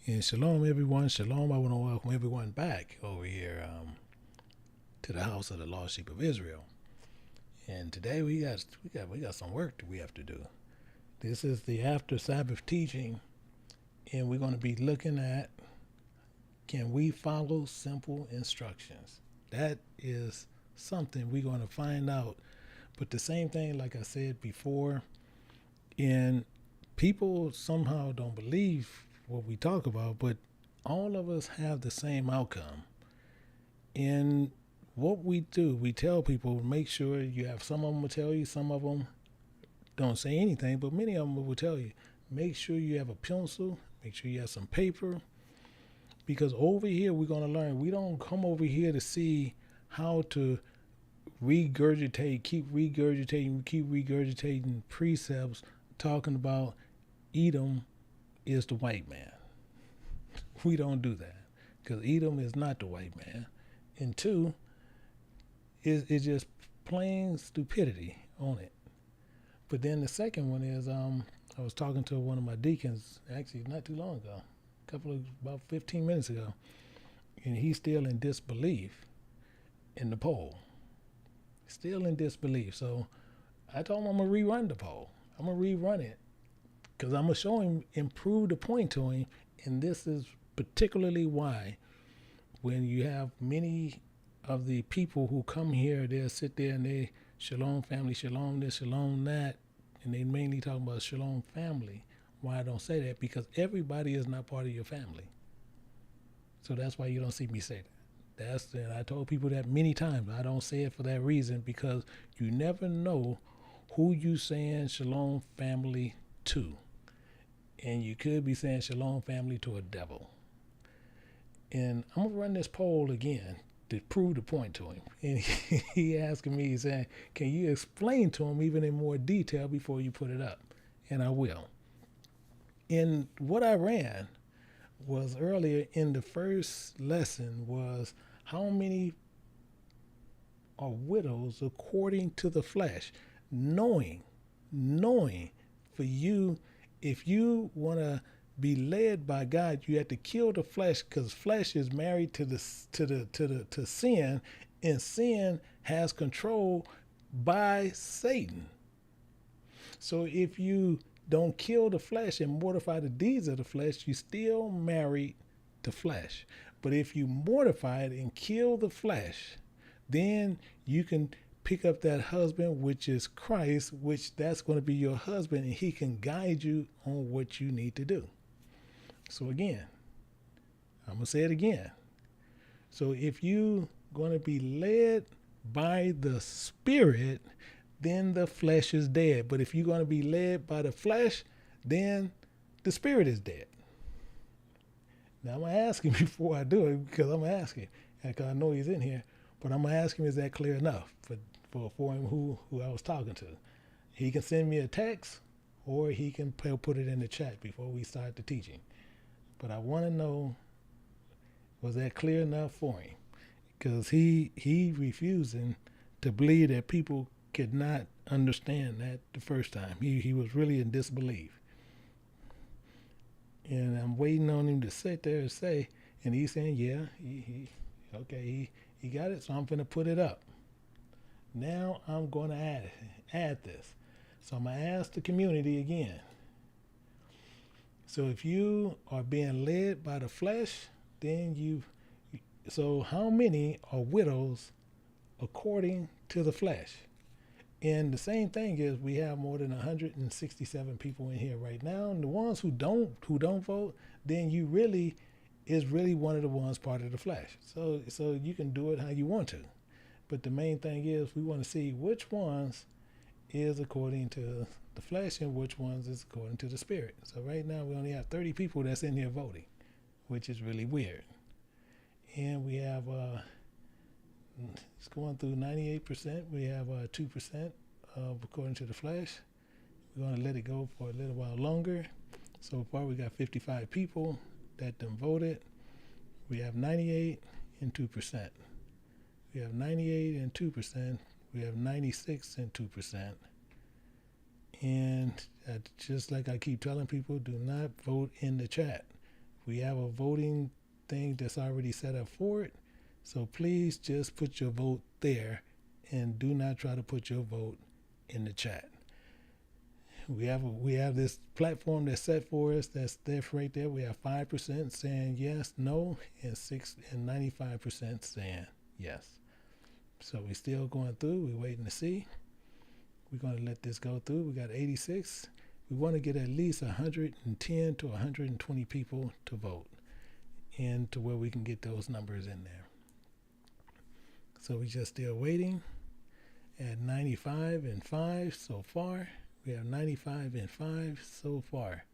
And shalom, everyone. Shalom. I want to welcome everyone back over here to the house of the lost sheep of Israel. And today we got some work that we have to do. This is the after Sabbath teaching, and we're going to be looking at, can we follow simple instructions? That is something we're going to find out. But the same thing, like I said before, and people somehow don't believe what we talk about, but all of us have the same outcome. And what we do, we tell people, make sure you have, some of them will tell you, some of them don't say anything, but many of them will tell you, make sure you have a pencil, make sure you have some paper, because over here we're going to learn. We don't come over here to see how to keep regurgitating precepts talking about Edom is the white man. We don't do that, because Edom is not the white man. And two, it's just plain stupidity on it. But then the second one is I was talking to one of my deacons actually not too long ago, about 15 minutes ago, and he's still in disbelief in the poll. Still in disbelief. So I told him I'm going to rerun the poll. I'm going to rerun it because I'm going to show him, improve the point to him. And this is particularly why when you have many of the people who come here, they'll sit there and they, shalom family, shalom this, shalom that, and they mainly talk about shalom family. Why I don't say that? Because everybody is not part of your family. So that's why you don't see me say that. And I told people that many times. I don't say it for that reason, because you never know who you saying shalom family to. And you could be saying shalom family to a devil. And I'm going to run this poll again to prove the point to him. And he asking me, he's saying, can you explain to him even in more detail before you put it up? And I will. And what I ran was earlier in the first lesson was how many are widows according to the flesh, knowing for you, if you want to be led by God, you have to kill the flesh, because flesh is married to sin, and sin has control by Satan. So if you don't kill the flesh and mortify the deeds of the flesh, you still married to flesh. But if you mortify it and kill the flesh, then you can pick up that husband, which is Christ, which that's going to be your husband, and he can guide you on what you need to do. So again, I'm going to say it again. So if you're going to be led by the Spirit, then the flesh is dead. But if you're going to be led by the flesh, then the Spirit is dead. Now I'm going to ask him before I do it, because I'm going to ask him, because I know he's in here, but I'm going to ask him, is that clear enough for him who I was talking to? He can send me a text, or he can put it in the chat before we start the teaching. But I want to know, was that clear enough for him? Because he refusing to believe that people could not understand that the first time. He was really in disbelief. And I'm waiting on him to sit there and say, and he's saying, yeah, he got it, so I'm going to put it up. Now I'm going to add this. So I'm going to ask the community again. So if you are being led by the flesh, then so how many are widows according to the flesh? And the same thing is, we have more than 167 people in here right now. And the ones who don't vote, then you really is really one of the ones part of the flesh. So you can do it how you want to. But the main thing is, we want to see which ones is according to the flesh and which ones is according to the Spirit. So right now we only have 30 people that's in here voting, which is really weird. And we have it's going through 98%. We have 2% according to the flesh. We're going to let it go for a little while longer. So far we got 55 people that done voted. We have 98 and 2%. We have 98 and 2%. We have 96 and 2%. And just like I keep telling people, do not vote in the chat. We have a voting thing that's already set up for it. So please just put your vote there and do not try to put your vote in the chat. We have this platform that's set for us. That's there right there. We have 5% saying yes, no, and 95% saying yes. So we're still going through. We're waiting to see. We're going to let this go through. We got 86. We want to get at least 110 to 120 people to vote, and to where we can get those numbers in there. So we're just still waiting at 95 and 5 so far. We have 95 and 5 so far.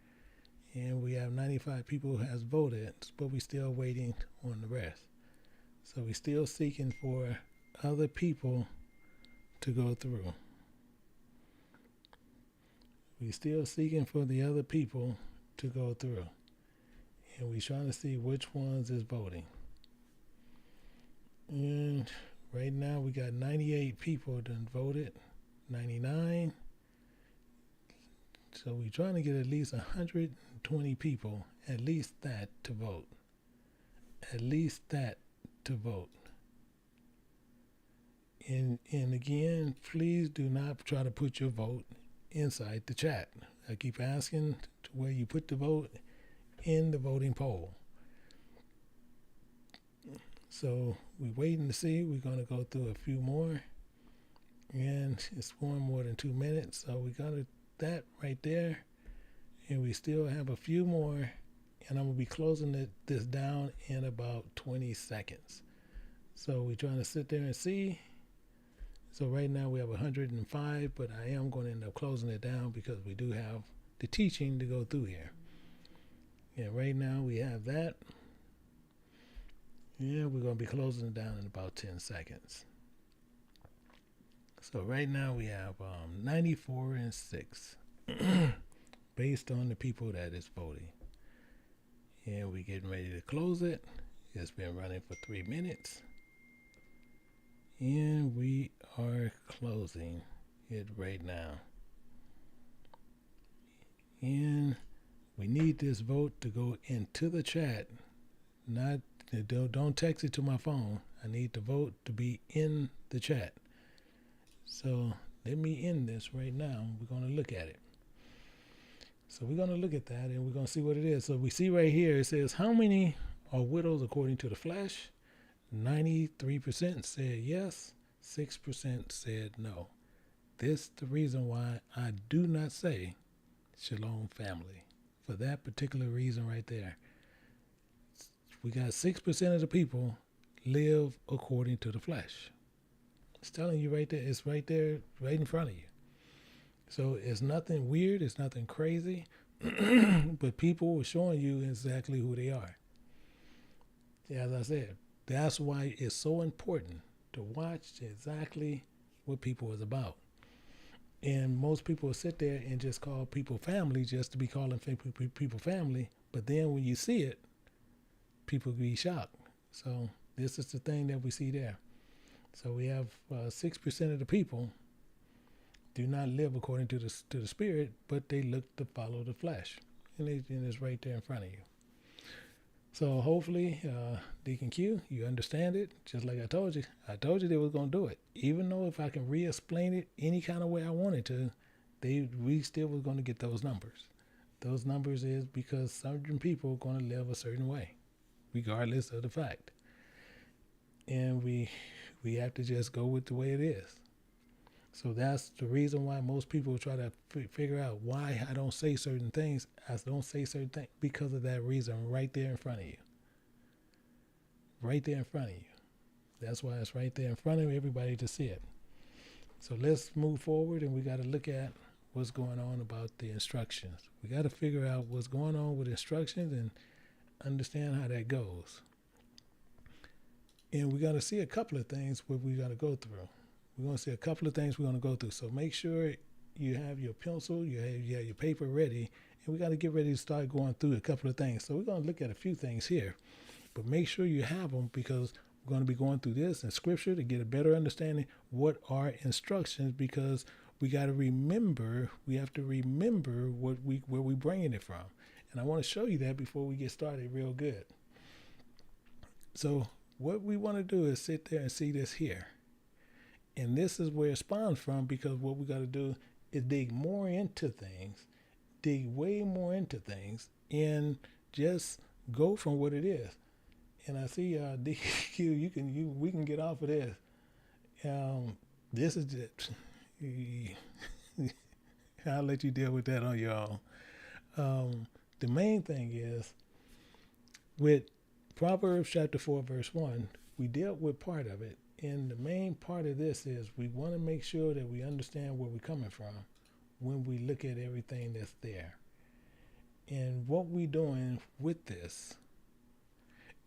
And we have 95 people who has voted, but we're still waiting on the rest. So we're still seeking for other people to go through. We're still seeking for the other people to go through. And we're trying to see which ones is voting. And right now we got 98 people that voted, 99. So we're trying to get at least 120 people, at least that, to vote. At least that to vote. And again, please do not try to put your vote inside the chat. I keep asking to where you put the vote in the voting poll. So we're waiting to see. We're going to go through a few more. And it's one more than 2 minutes. So we're going to that right there, and we still have a few more, and I'm gonna be closing this down in about 20 seconds. So we're trying to sit there and see. So right now we have 105, but I am going to end up closing it down because we do have the teaching to go through here. And right now we have that. Yeah, we're going to be closing it down in about 10 seconds. So right now we have 94 and 6 based on the people that is voting. And we're getting ready to close it. It's been running for 3 minutes. And we are closing it right now. And we need this vote to go into the chat. Don't text it to my phone. I need the vote to be in the chat. So let me end this right now. We're going to look at it. So we're going to look at that and we're going to see what it is. So we see right here, it says, how many are widows according to the flesh? 93% said yes. 6% said no. This is the reason why I do not say Shalom family. For that particular reason right there. We got 6% of the people live according to the flesh. It's telling you right there. It's right there, right in front of you. So it's nothing weird. It's nothing crazy. But people are showing you exactly who they are. As I said, that's why it's so important to watch exactly what people is about. And most people will sit there and just call people family just to be calling people family. But then when you see it, people be shocked. So this is the thing that we see there. So we have 6% of the people do not live according to the spirit, but they look to follow the flesh. And it's right there in front of you. So hopefully, Deacon Q, you understand it. Just like I told you they was going to do it. Even though if I can re-explain it any kind of way I wanted to, we still was going to get those numbers. Those numbers is because certain people are going to live a certain way, regardless of the fact. And we have to just go with the way it is. So that's the reason why most people try to figure out why I don't say certain things. I don't say certain things because of that reason right there in front of you. Right there in front of you. That's why it's right there in front of everybody to see it. So let's move forward, and we got to look at what's going on about the instructions. We got to figure out what's going on with instructions and understand how that goes. And we got to see a couple of things what we got to go through. We're going to see a couple of things we're going to go through. So make sure you have your pencil, you have your paper ready, and we got to get ready to start going through a couple of things. So we're going to look at a few things here, but make sure you have them because we're going to be going through this in scripture to get a better understanding what are instructions, because we got to remember, we have to remember where we're bringing it from. And I want to show you that before we get started real good. So what we want to do is sit there and see this here. And this is where it spawns from, because what we got to do is dig more into things, dig way more into things, and just go from what it is. And I see DQ, we can get off of this. This is just, I'll let you deal with that on your own. The main thing is, with Proverbs chapter 4, verse 1, we dealt with part of it. And the main part of this is we want to make sure that we understand where we're coming from when we look at everything that's there. And what we're doing with this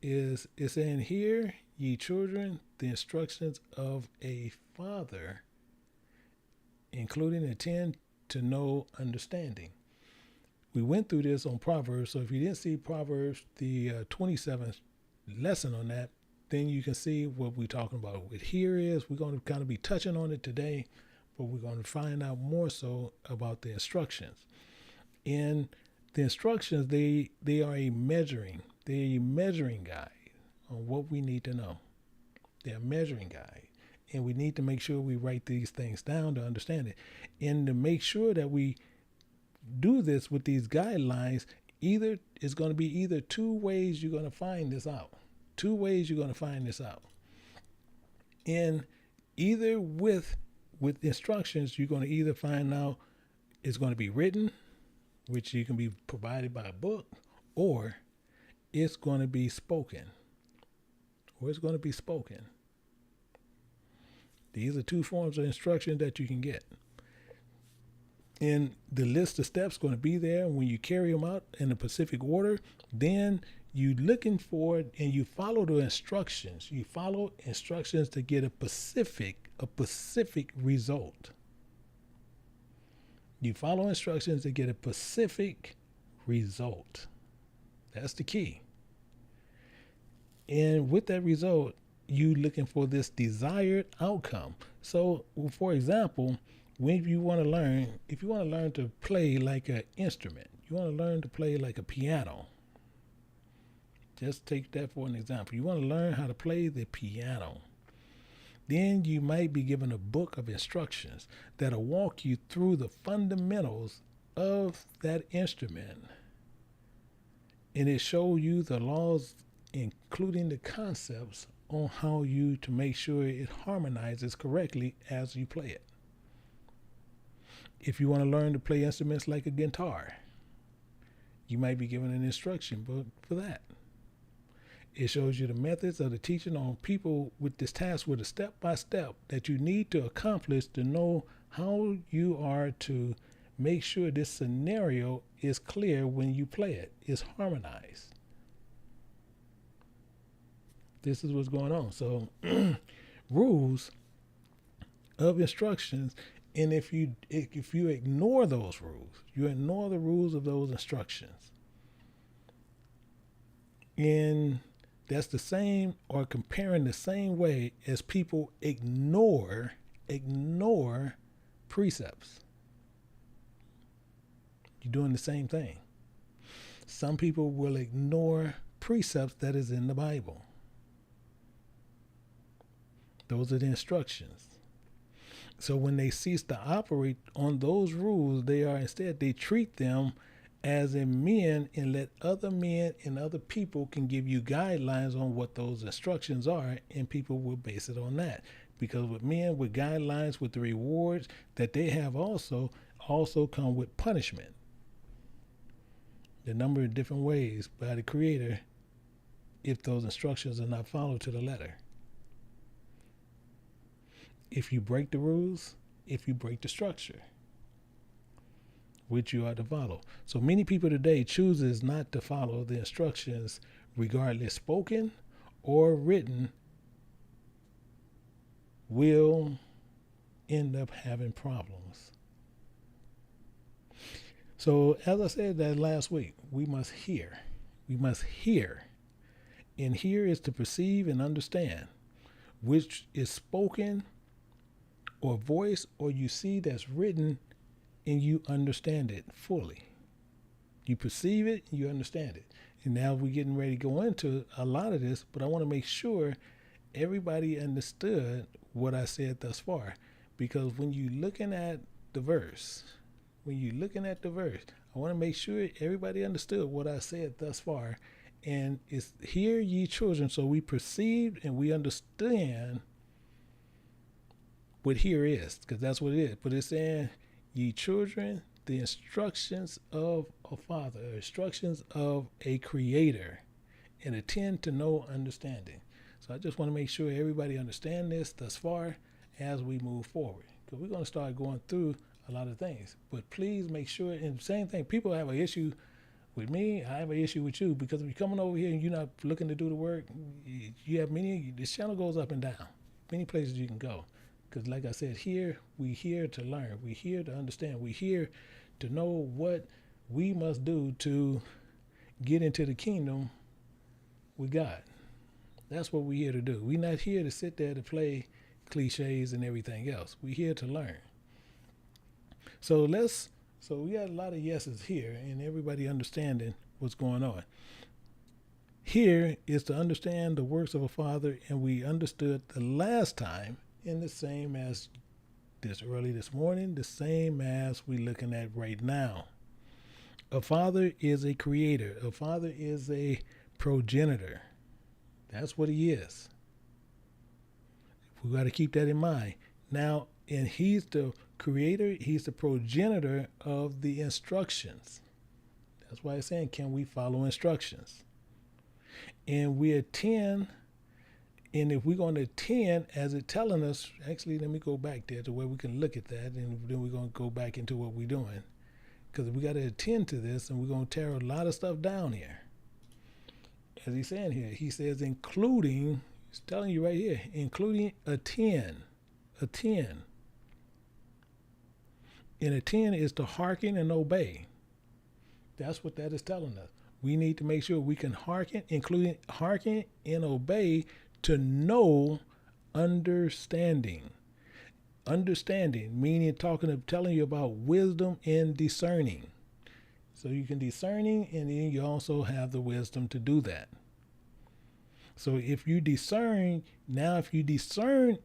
is it's saying, "Hear, ye children, the instructions of a father, including attend to know understanding." We went through this on Proverbs, so if you didn't see Proverbs, the 27th lesson on that, then you can see what we're talking about. What here is, we're going to kind of be touching on it today, but we're going to find out more so about the instructions. And the instructions, they are a measuring guide on what we need to know. They're a measuring guide. And we need to make sure we write these things down to understand it. And to make sure that we do this with these guidelines, it's going to be either two ways you're going to find this out. Two ways you're going to find this out. And either with instructions, you're going to either find out it's going to be written, which you can be provided by a book, or it's going to be spoken. These are two forms of instruction that you can get. And the list of steps going to be there. When you carry them out in a specific order, then you looking for it and you follow the instructions. You follow instructions to get a specific result. You follow instructions to get a specific result. That's the key. And with that result, you looking for this desired outcome. So, for example, if you want to learn to play like an instrument, you want to learn to play like a piano. Just take that for an example. You want to learn how to play the piano. Then you might be given a book of instructions that'll walk you through the fundamentals of that instrument. And it shows you the laws, including the concepts on how to make sure it harmonizes correctly as you play it. If you want to learn to play instruments like a guitar, you might be given an instruction for that. It shows you the methods of the teaching on people with this task, with a step-by-step that you need to accomplish to know how you are to make sure this scenario is clear when you play it, is harmonized. This is what's going on. So rules of instructions. And if you ignore those rules, you ignore the rules of those instructions, and that's the same, or comparing the same way as people ignore precepts. You're doing the same thing. Some people will ignore precepts that is in the Bible. Those are the instructions. So when they cease to operate on those rules, they treat them as in men, and let other men and other people can give you guidelines on what those instructions are, and people will base it on that. Because with men, with guidelines, with the rewards that they have also come with punishment. The number of different ways by the Creator if those instructions are not followed to the letter. If you break the rules, if you break the structure, which you are to follow. So many people today chooses not to follow the instructions, regardless spoken or written, will end up having problems. So as I said that last week, we must hear. We must hear. And hear is to perceive and understand, which is spoken or voice, or you see that's written and you understand it fully. You perceive it, you understand it. And now we're getting ready to go into a lot of this, but I want to make sure everybody understood what I said thus far. Because when you're looking at the verse, I want to make sure everybody understood what I said thus far. And it's hear ye children, so we perceive and we understand what here is, because that's what it is. But it's saying, ye children, the instructions of a father, instructions of a creator, and attend to know understanding. So I just want to make sure everybody understand this thus far as we move forward, because we're going to start going through a lot of things. But please make sure, and same thing, people have an issue with me, I have an issue with you, because if you're coming over here and you're not looking to do the work, you have this channel goes up and down, many places you can go. Because like I said, we're here to learn, we're here to understand, we're here to know what we must do to get into the kingdom with God. That's what we're here to do. We're not here to sit there to play cliches and everything else. We're here to learn. So we got a lot of yeses here, and everybody understanding what's going on. Here is to understand the works of a father, and we understood the last time in the same as this morning, the same as we're looking at right now. A father is a creator. A father is a progenitor. That's what he is. We got to keep that in mind. Now, and he's the creator, he's the progenitor of the instructions. That's why it's saying, can we follow instructions? And we attend, and if we're going to attend as it's telling us, actually, let me go back there to where we can look at that, and then we're going to go back into what we're doing. Because we got to attend to this, and we're going to tear a lot of stuff down here. As he's saying here, he says, including, he's telling you right here, including attend. And attend is to hearken and obey. That's what that is telling us. We need to make sure we can hearken, including hearken and obey, to know understanding. Understanding, meaning telling you about wisdom and discerning. So you can discerning, and then you also have the wisdom to do that. So if you discern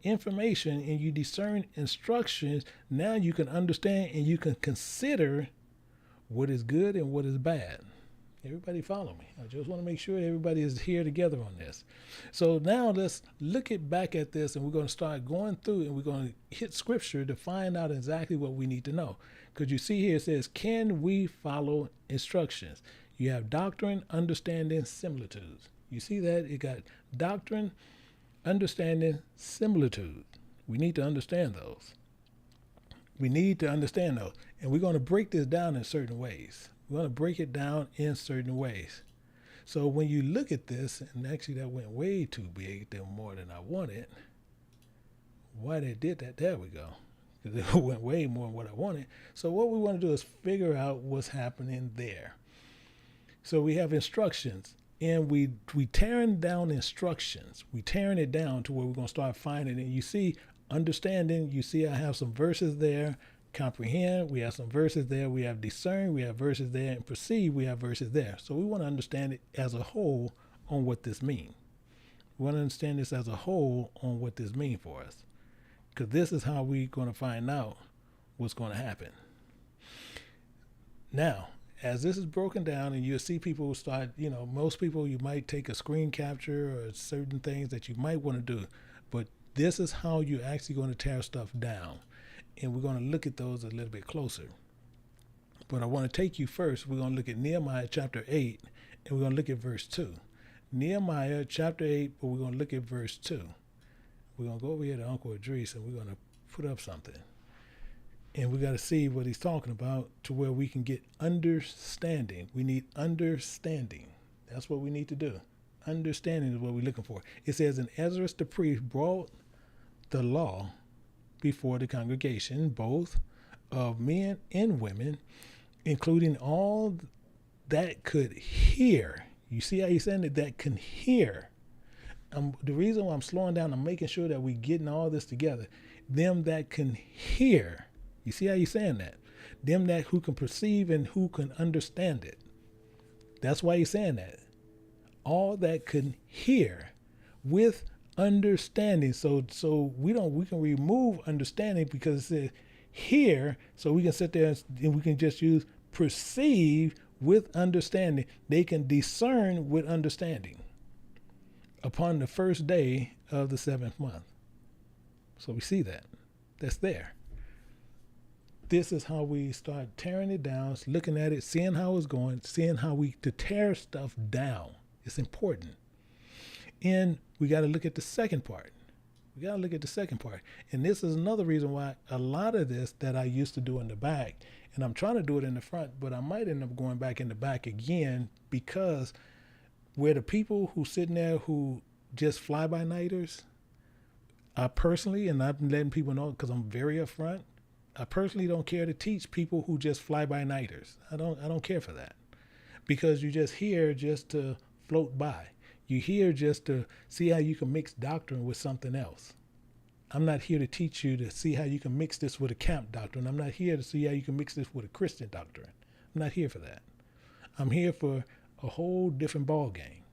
information and you discern instructions, now you can understand and you can consider what is good and what is bad. Everybody follow me. I just want to make sure everybody is here together on this. So now let's look back at this, and we're going to start going through, and we're going to hit scripture to find out exactly what we need to know. Because you see here it says, can we follow instructions? You have doctrine, understanding, similitudes. You see that? It got doctrine, understanding, similitude. We need to understand those. And we're going to break this down in certain ways. We're going to break it down in certain ways. So when you look at this, and actually that went way too big, more than I wanted. Why they did that? There we go. Because it went way more than what I wanted. So what we want to do is figure out what's happening there. So we have instructions, and we tearing down instructions. We tearing it down to where we're going to start finding it. You see understanding. You see I have some verses there. Comprehend, we have some verses there. We have discern, we have verses there. And perceive, we have verses there. So we want to understand it as a whole on what this means. We want to understand this as a whole on what this means for us. Because this is how we're going to find out what's going to happen. Now, as this is broken down, and you'll see people start, most people, you might take a screen capture or certain things that you might want to do. But this is how you're actually going to tear stuff down. And we're going to look at those a little bit closer. But I want to take you first. We're going to look at Nehemiah chapter 8, and we're going to look at verse 2. Nehemiah chapter 8, but we're going to look at verse 2. We're going to go over here to Uncle Idris, and we're going to put up something. And we got to see what he's talking about to where we can get understanding. We need understanding. That's what we need to do. Understanding is what we're looking for. It says, and Ezra the priest brought the law before the congregation, both of men and women, including all that could hear. You see how he's saying that can hear. The reason why I'm slowing down, I'm making sure that we're getting all this together. Them that can hear. You see how he's saying that? Them that who can perceive and who can understand it. That's why he's saying that. All that can hear with understanding. So we can remove understanding because it says hear, so we can sit there and we can just use perceive with understanding. They can discern with understanding upon the first day of the 7th month. So we see that. That's there. This is how we start tearing it down, looking at it, seeing how it's going, seeing how to tear stuff down. It's important. And we got to look at the second part. And this is another reason why a lot of this that I used to do in the back, and I'm trying to do it in the front, but I might end up going back in the back again, because where the people who sitting there who just fly-by-nighters, I personally, and I've been letting people know because I'm very upfront, I personally don't care to teach people who just fly-by-nighters. I don't care for that, because you just here just to float by. You here just to see how you can mix doctrine with something else. I'm not here to teach you to see how you can mix this with a camp doctrine. I'm not here to see how you can mix this with a Christian doctrine. I'm not here for that. I'm here for a whole different ball game.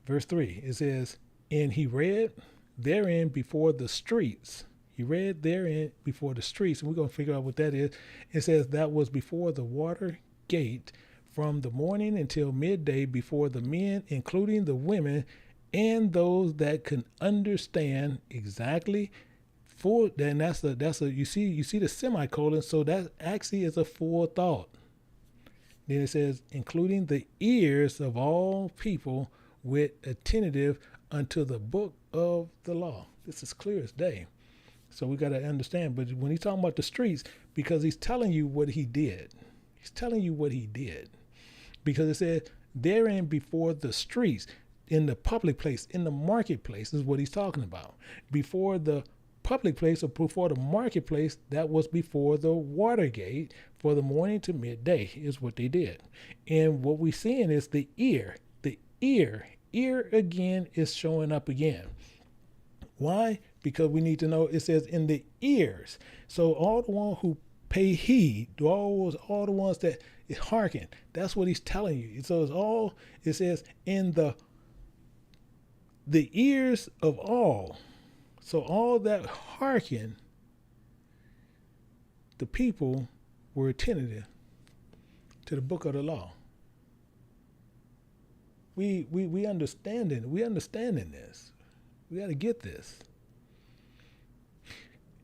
Verse 3, it says, and he read therein before the streets. And we're going to figure out what that is. It says that was before the water gate, from the morning until midday, before the men, including the women, and those that can understand exactly. And that's a you see the semicolon, so that actually is a full thought. Then it says, including the ears of all people with attentive unto the book of the law. This is clear as day. So we got to understand. But when he's talking about the streets, because he's telling you what he did. Because it said, therein before the streets, in the public place, in the marketplace is what he's talking about. Before the public place or before the marketplace, that was before the Watergate, for the morning to midday is what they did. And what we're seeing is the ear again is showing up again. Why? Because we need to know, it says in the ears. So all the ones who pay heed, all the ones that hearken, that's what he's telling you. So it says in the ears of all. So all that hearken, the people were attentive to the book of the law. We understanding this. We got to get this.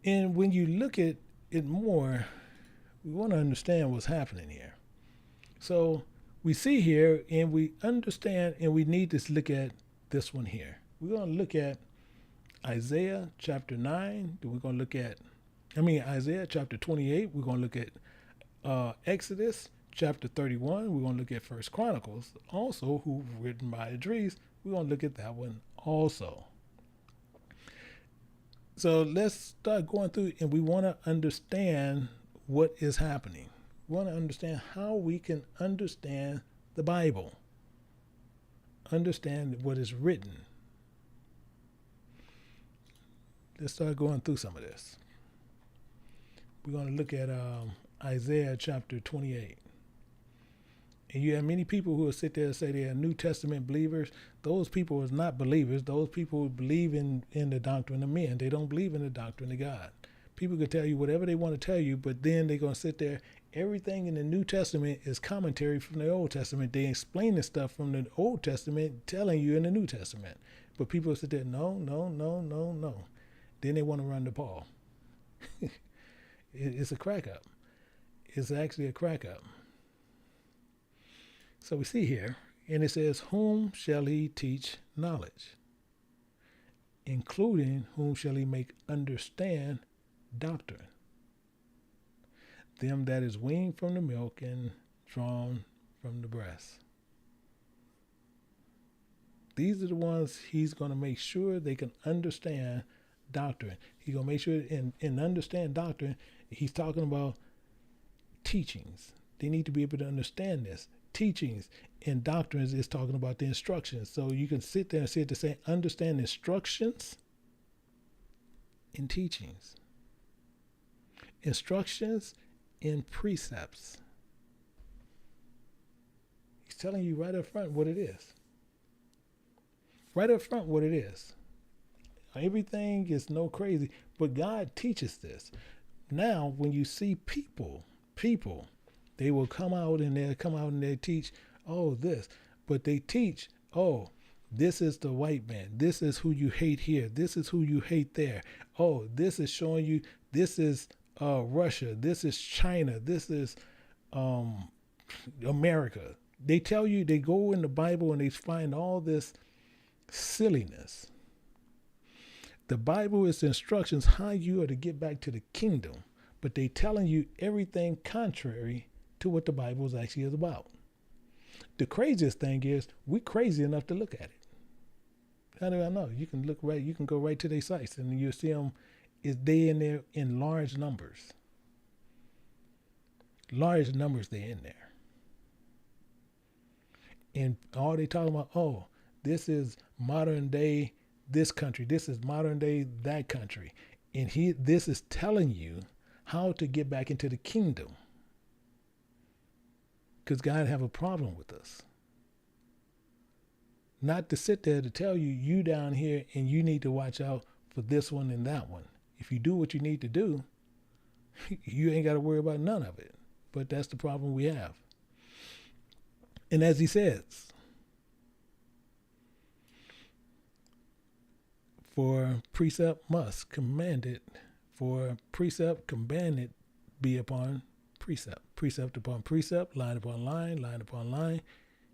And when you look at it more, we want to understand what's happening here. So we see here and we understand, and we need to look at this one here. We're going to look at Isaiah chapter 9. Then we're going to look at, Isaiah chapter 28. We're going to look at Exodus chapter 31. We're going to look at First Chronicles, also who written by Idris. We're going to look at that one also. So let's start going through, and we want to understand what is happening. We want to understand how we can understand the Bible, understand what is written. Let's start going through some of this. We're going to look at Isaiah chapter 28. And you have many people who will sit there and say they are New Testament believers. Those people are not believers. Those people believe in the doctrine of men. They don't believe in the doctrine of God. People can tell you whatever they want to tell you, but then they're going to sit there. Everything in the New Testament is commentary from the Old Testament. They explain the stuff from the Old Testament, telling you in the New Testament. But people sit there, no. Then they want to run to Paul. It's a crack up. It's actually a crack up. So we see here, and it says, whom shall he teach knowledge? Including whom shall he make understand doctrine? Them that is weaned from the milk and drawn from the breast. These are the ones he's going to make sure they can understand doctrine. He's going to make sure and understand doctrine. He's talking about teachings. They need to be able to understand this. Teachings and doctrines is talking about the instructions. So you can sit there and say to say, understand instructions and teachings. Instructions in precepts. He's telling you right up front what it is. Right up front what it is. Everything is no crazy, but God teaches this. Now, when you see people, they will come out and they teach, oh, this. But they teach, oh, this is the white man. This is who you hate here. This is who you hate there. Oh, this is showing you, this is Russia. This is China. This is America. They tell you, they go in the Bible and they find all this silliness. The Bible is instructions how you are to get back to the kingdom, but they telling you everything contrary to what the Bible is actually is about. The craziest thing is we crazy enough to look at it. How do I know? You can look right. You can go right to their sites and you'll see them. They in there in large numbers. Large numbers they're in there. And all they talking about, oh, this is modern day this country, this is modern day that country. And this is telling you how to get back into the kingdom. Because God have a problem with us. Not to sit there to tell you, you down here and you need to watch out for this one and that one. If you do what you need to do, you ain't got to worry about none of it. But that's the problem we have. And as he says, for precept must command it, for precept commanded be upon precept, precept upon precept, line upon line upon line,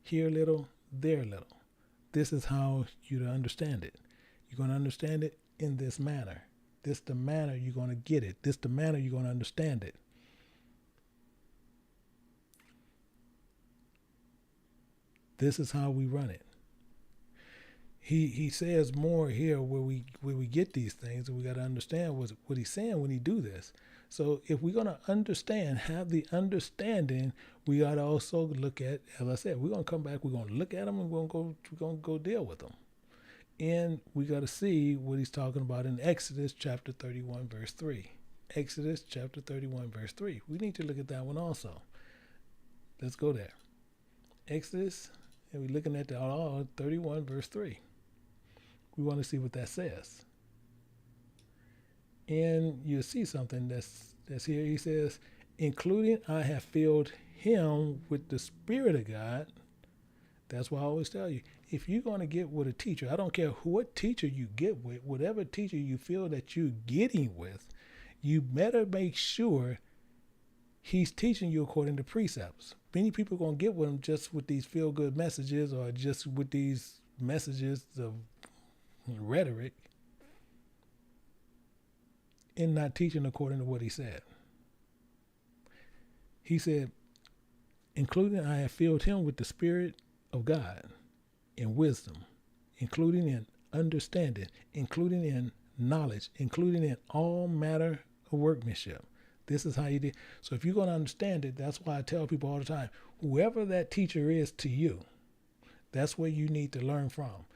here a little, there a little. This is how you to understand it. You're going to understand it in this manner. This the manner you're going to get it. This the manner you're going to understand it. This is how we run it. He says more here where we get these things, and we got to understand what he's saying when he do this. So if we're going to understand, have the understanding, we got to also look at, as I said, we're going to come back, we're going to look at them, and we're going to go deal with them. And we got to see what he's talking about in Exodus chapter 31, verse 3. Exodus chapter 31, verse 3. We need to look at that one also. Let's go there. Exodus, and we're looking at the 31, verse 3. We want to see what that says. And you'll see something that's here. He says, including I have filled him with the Spirit of God. That's why I always tell you, if you're going to get with a teacher, I don't care what teacher you get with, whatever teacher you feel that you're getting with, you better make sure he's teaching you according to precepts. Many people are going to get with him just with these feel-good messages or just with these messages of rhetoric and not teaching according to what he said. He said, including I have filled him with the Spirit of God in wisdom, including in understanding, including in knowledge, including in all matter of workmanship. This is how you do. So if you're going to understand it, that's why I tell people all the time, whoever that teacher is to you, that's where you need to learn from.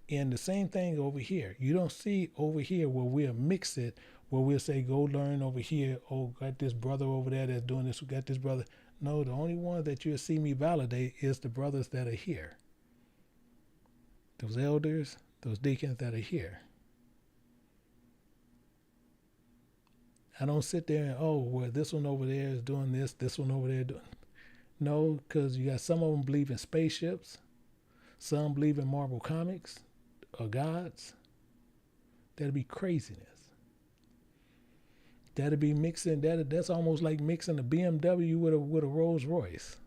And the same thing over here. You don't see over here where we'll mix it, where we'll say, go learn over here. Oh, got this brother over there that's doing this. We got this brother. No, the only one that you'll see me validate is the brothers that are here. Those elders, those deacons that are here. I don't sit there and, oh, well, this one over there is doing this one over there doing. No, because you got some of them believe in spaceships. Some believe in Marvel Comics or gods. That'd be craziness. That'd be mixing, that's almost like mixing a BMW with a Rolls Royce.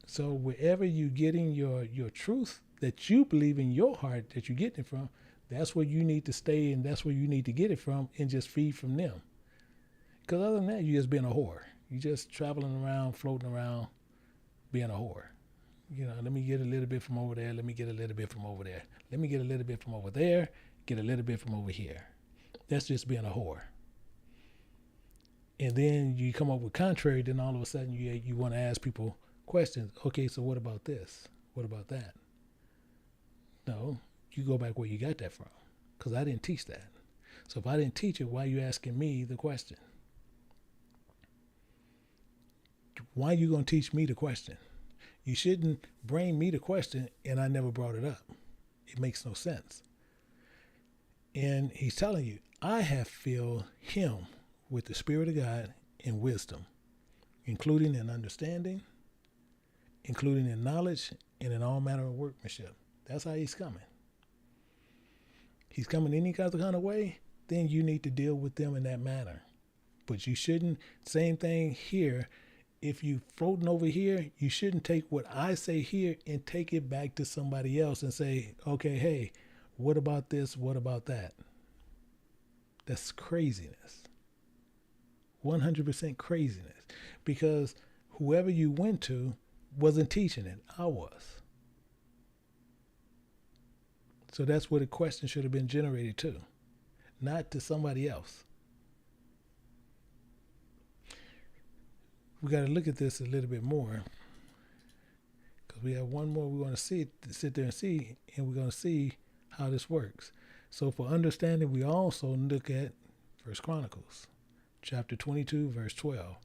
So wherever you're getting your truth that you believe in your heart that you're getting it from, that's where you need to stay and that's where you need to get it from and just feed from them. Because other than that, you're just being a whore. You're just traveling around, floating around, being a whore. You know, let me get a little bit from over there. Let me get a little bit from over there. Let me get a little bit from over there. Get a little bit from over here. That's just being a whore. And then you come up with contrary, then all of a sudden you want to ask people questions. Okay, so what about this? What about that? No, you go back where you got that from, because I didn't teach that. So if I didn't teach it, why are you asking me the question? Why are you going to teach me the question? You shouldn't bring me the question and I never brought it up. It makes no sense. And he's telling you, I have filled him with the Spirit of God and wisdom, including in understanding, including in knowledge, and in all manner of workmanship. That's how he's coming. He's coming any kind of way, then you need to deal with them in that manner. But you shouldn't, same thing here, if you floating over here, you shouldn't take what I say here and take it back to somebody else and say, okay, hey, what about this? What about that? That's craziness. 100% craziness. Because whoever you went to wasn't teaching it. I was. So that's where the question should have been generated to, not to somebody else. We got to look at this a little bit more, because we have one more we want to sit there and see, and we're going to see how this works. So for understanding, we also look at 1 Chronicles, chapter 22, verse 12.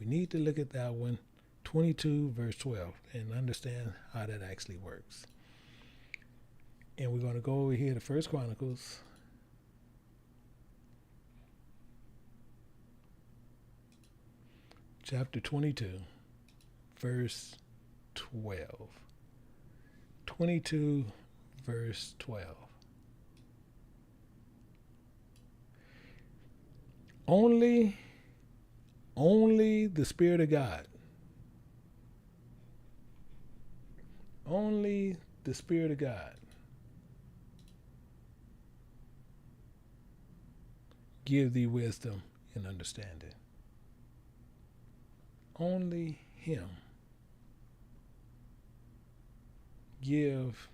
We need to look at that one, 22, verse 12, and understand how that actually works. And we're going to go over here to 1 Chronicles, chapter 22, verse 12. 22, verse 12. Only the Spirit of God. Only the Spirit of God give thee wisdom and understanding. Only him give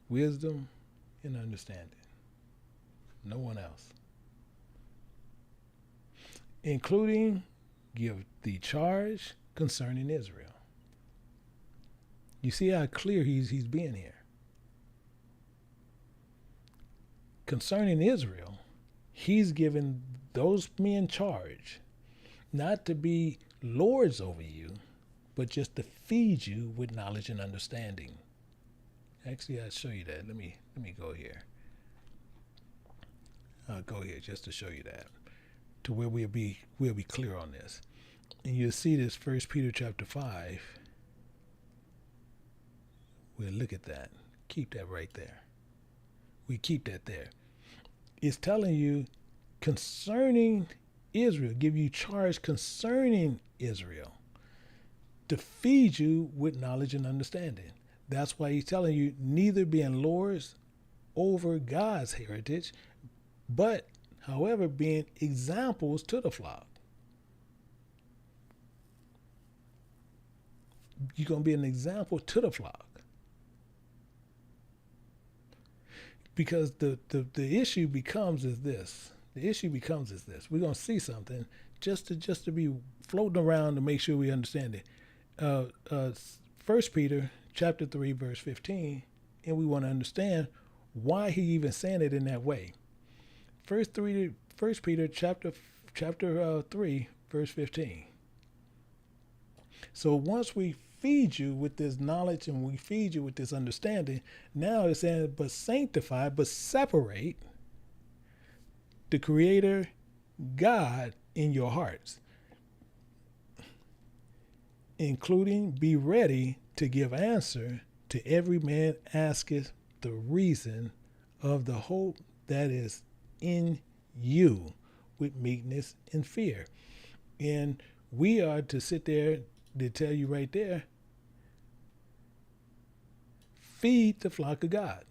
wisdom and understanding. No one else. Including give thee charge concerning Israel. You see how clear he's being here. Concerning Israel, he's given those men charge not to be lords over you, but just to feed you with knowledge and understanding. Actually, I'll show you that. Let me go here. I'll go here just to show you that, to where we'll be clear on this. And you'll see this 1 Peter chapter 5. We'll look at that. Keep that right there. We keep that there. It's telling you concerning Israel, give you charge concerning Israel to feed you with knowledge and understanding. That's why he's telling you neither being lords over God's heritage, but however being examples to the flock. You're going to be an example to the flock. Because the issue becomes is this. The issue becomes is this. We're going to see something just to be floating around to make sure we understand it. 1 Peter chapter 3, verse 15, and we want to understand why he even saying it in that way. 1 Peter chapter 3, verse 15. So once we feed you with this knowledge and we feed you with this understanding, now it's saying, but sanctify, but separate the Creator God in your hearts, including be ready to give answer to every man asketh the reason of the hope that is in you with meekness and fear. And we are to sit there to tell you right there, feed the flock of God.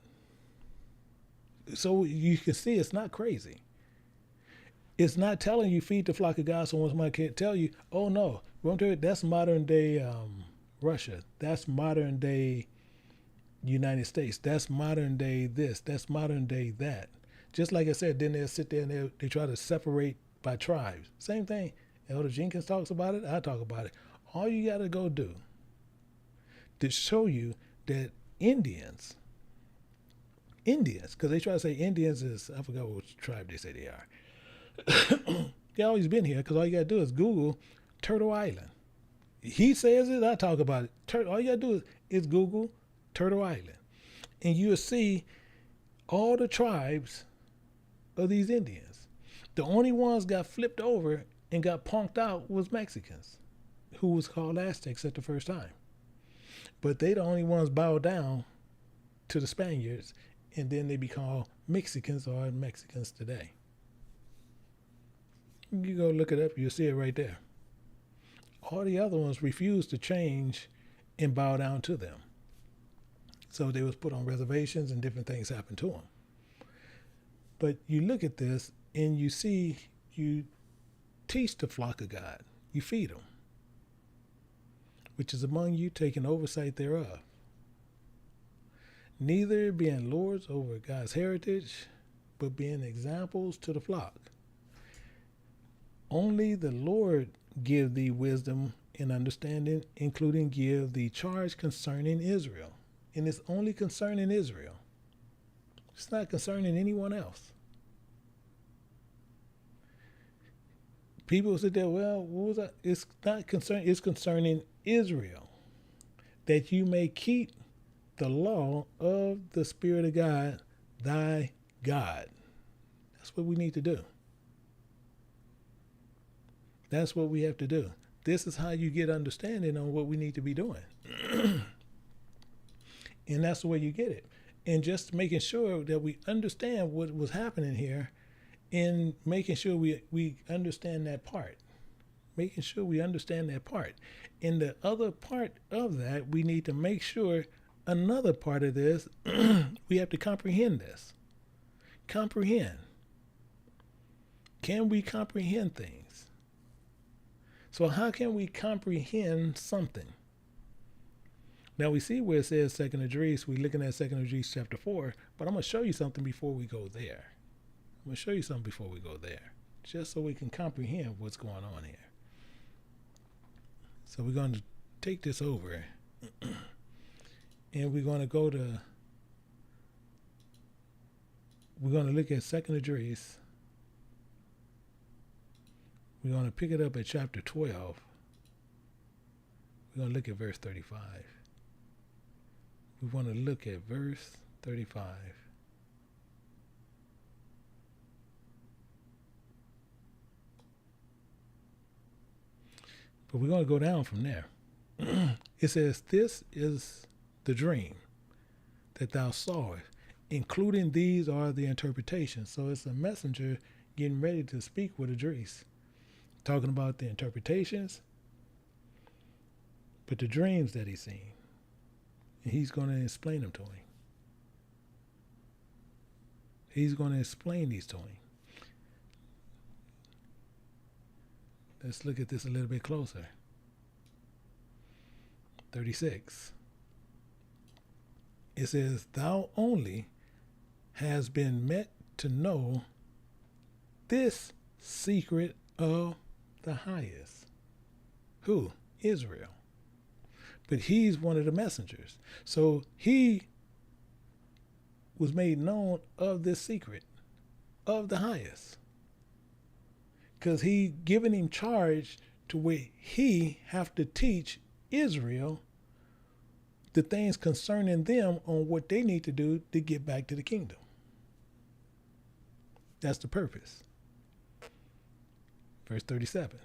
So you can see it's not crazy. It's not telling you feed the flock of God so somebody can't tell you, oh no, that's modern day Russia. That's modern day United States. That's modern day this. That's modern day that. Just like I said, then they'll sit there and they try to separate by tribes. Same thing. Elder Jenkins talks about it. I talk about it. All you got to go do to show you that Indians Indians, because they try to say Indians is, I forgot which tribe they say they are. They always been here, because all you got to do is Google Turtle Island. He says it, I talk about it. All you got to do is Google Turtle Island. And you'll see all the tribes of these Indians. The only ones got flipped over and got punked out was Mexicans, who was called Aztecs at the first time. But they the only ones bowed down to the Spaniards, and then they be called Mexicans or Mexicans today. You go look it up, you'll see it right there. All the other ones refused to change and bow down to them. So they was put on reservations and different things happened to them. But you look at this and you see, you teach the flock of God. You feed them, which is among you taking oversight thereof. Neither being lords over God's heritage, but being examples to the flock. Only the Lord give thee wisdom and understanding, including give thee charge concerning Israel. And it's only concerning Israel. It's not concerning anyone else. People sit there, well, what was that? It's not concerning, it's concerning Israel. That you may keep the law of the Spirit of God, thy God. That's what we need to do. That's what we have to do. This is how you get understanding on what we need to be doing. And that's the way you get it. And just making sure that we understand what was happening here and making sure we understand that part. Making sure we understand that part. And the other part of that, we need to make sure another part of this, we have to comprehend this. Comprehend. Can we comprehend things? So how can we comprehend something? Now we see where it says Second Esdras, we're looking at Second Esdras chapter 4, but I'm going to show you something before we go there. I'm going to show you something before we go there, just so we can comprehend what's going on here. So we're going to take this over, and we're going to look at Second Esdras. We're going to pick it up at chapter 12. We're going to look at verse 35. We want to look at verse 35. But we're going to go down from there. It says, this is the dream that thou sawest, including these are the interpretations. So it's a messenger getting ready to speak with Esdras, talking about the interpretations, but the dreams that he's seen. And he's going to explain them to him. He's going to explain these to him. Let's look at this a little bit closer. 36. It says, thou only has been met to know this secret of the highest. Who? Israel. But he's one of the messengers. So he was made known of this secret of the highest. Because he given him charge to where he have to teach Israel the things concerning them on what they need to do to get back to the kingdom. That's the purpose. Verse 37.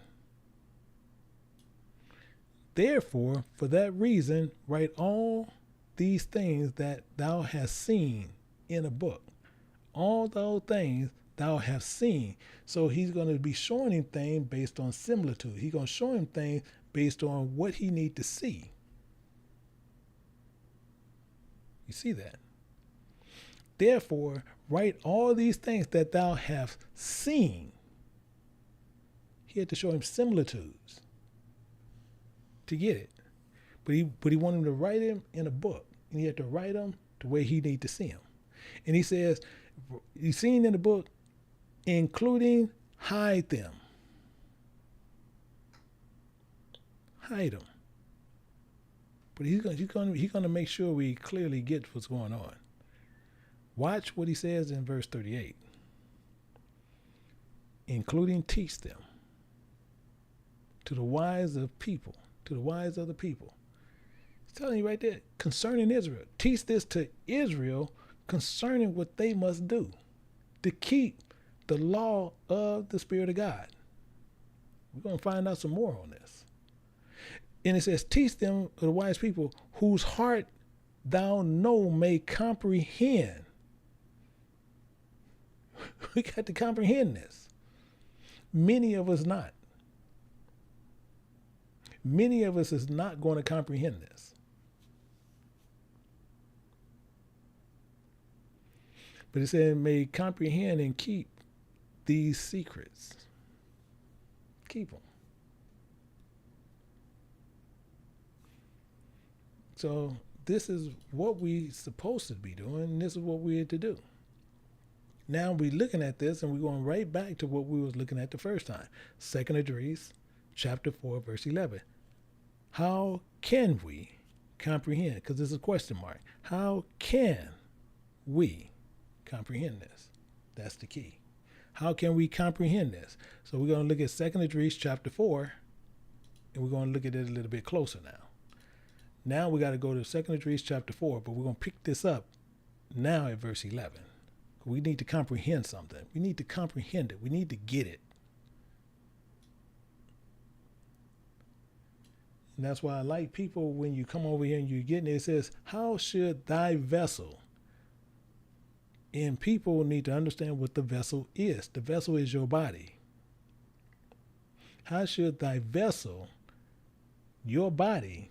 Therefore, for that reason, write all these things that thou hast seen in a book. All those things thou hast seen. So he's going to be showing him things based on similitude. He's going to show him things based on what he need to see. You see that? Therefore, write all these things that thou hast seen. He had to show him similitudes to get it. But he wanted him to write him in a book. And he had to write them the way he need to see them. And he says, he's seen in the book, including hide them. Hide them. But he's going to make sure we clearly get what's going on. Watch what he says in verse 38. Including teach them to the wise of people, to the wise of the people. It's telling you right there, concerning Israel. Teach this to Israel concerning what they must do to keep the law of the Spirit of God. We're going to find out some more on this. And it says, teach them, the wise people, whose heart thou know may comprehend. We got to comprehend this. Many of us not. Many of us is not going to comprehend this. But it said, may comprehend and keep these secrets. Keep them. So this is what we're supposed to be doing, and this is what we're to do. Now we're looking at this, and we're going right back to what we was looking at the first time. 2nd Esdras, chapter 4, verse 11. How can we comprehend? Because this is a question mark. How can we comprehend this? That's the key. How can we comprehend this? So we're going to look at 2nd Esdras, chapter 4, and we're going to look at it a little bit closer now. Now we got to go to 2nd Esdras, chapter 4, but we're going to pick this up now at verse 11. We need to comprehend something. We need to comprehend it. We need to get it. And that's why I like people, when you come over here and you're getting it, it says, how should thy vessel? And people need to understand what the vessel is. The vessel is your body. How should thy vessel, your body,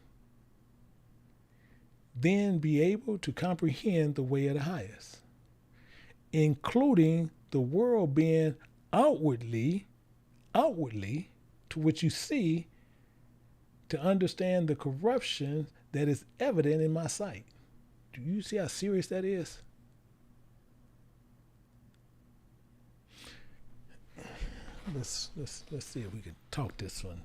then be able to comprehend the way of the highest, including the world being outwardly, to which you see, to understand the corruption that is evident in my sight. Do you see how serious that is? Let's see if we can talk this one.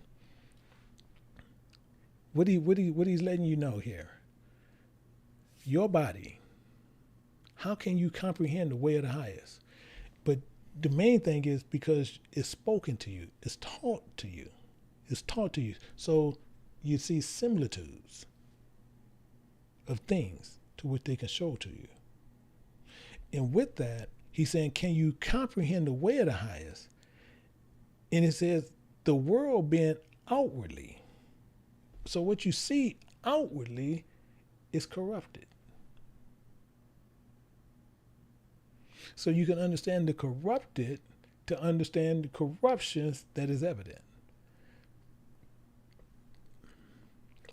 What he's letting you know here. Your body. How can you comprehend the way of the highest? But the main thing is because it's spoken to you. It's taught to you. It's taught to you. So you see similitudes of things to which they can show to you. And with that, he's saying, can you comprehend the way of the highest? And it says, the world being outwardly. So what you see outwardly is corrupted. So you can understand the corrupted to understand the corruptions that is evident.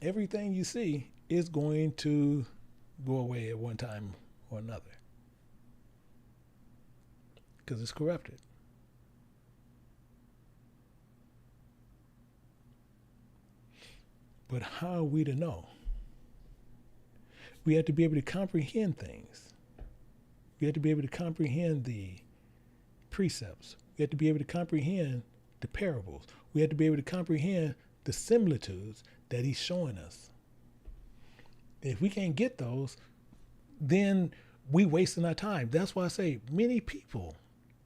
Everything you see is going to go away at one time or another, because it's corrupted. But how are we to know? We have to be able to comprehend things. We have to be able to comprehend the precepts. We have to be able to comprehend the parables. We have to be able to comprehend the similitudes that he's showing us. If we can't get those, then we wasting our time. That's why I say many people,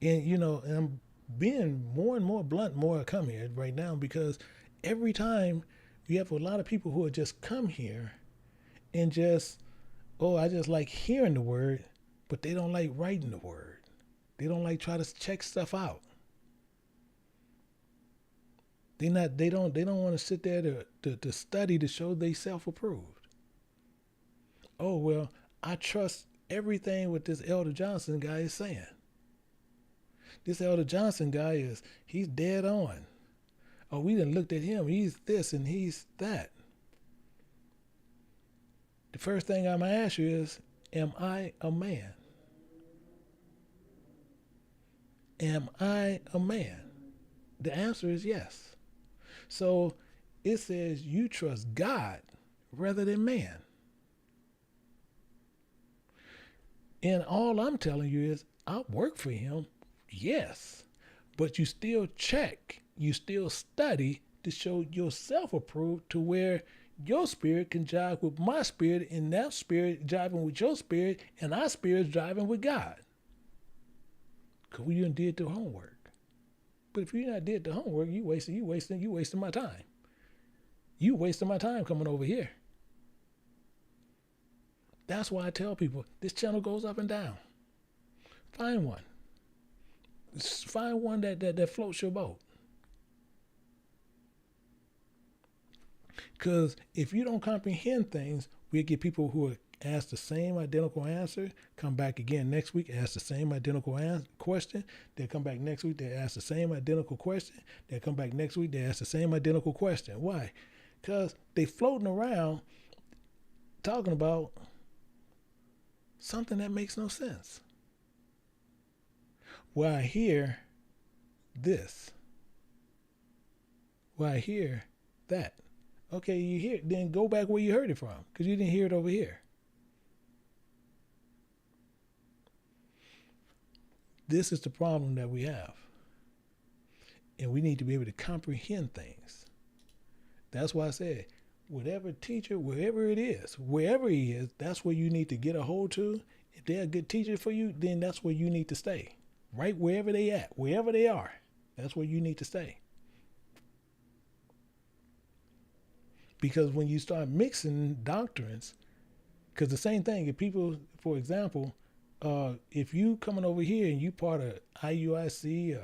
and and I'm being more and more blunt more I come here right now, because every time you have a lot of people who have just come here and just, I just like hearing the word, but they don't like writing the word. They don't like try to check stuff out. They don't want to sit there to study to show they self-approved. Oh, well, I trust everything what this Elder Johnson guy is saying. This Elder Johnson guy he's dead on. Oh, we done looked at him. He's this and he's that. The first thing I'm going to ask you is, am I a man? Am I a man? The answer is yes. So it says you trust God rather than man. And all I'm telling you is, I work for him, yes. But you still check, you still study to show yourself approved to where your spirit can jive with my spirit, and that spirit jiving with your spirit, and our spirit's driving with God. Because we done did the homework. But if you not did the homework, you wasting my time. You wasting my time coming over here. That's why I tell people this channel goes up and down. Find one. Find one that floats your boat. Because if you don't comprehend things, we get people who are asked the same identical answer, come back again next week, ask the same identical question. They'll come back next week, they ask the same identical question. They'll come back next week, they ask the same identical question. Why? Because they floating around talking about something that makes no sense. Well, I hear this. Well, I hear that. Okay, you hear it, then go back where you heard it from, because you didn't hear it over here. This is the problem that we have. And we need to be able to comprehend things. That's why I said, whatever teacher, wherever it is, wherever he is, that's where you need to get a hold to. If they're a good teacher for you, then that's where you need to stay. Right wherever they at, wherever they are, that's where you need to stay. Because when you start mixing doctrines, because the same thing, if people, for example, if you coming over here and you part of IUIC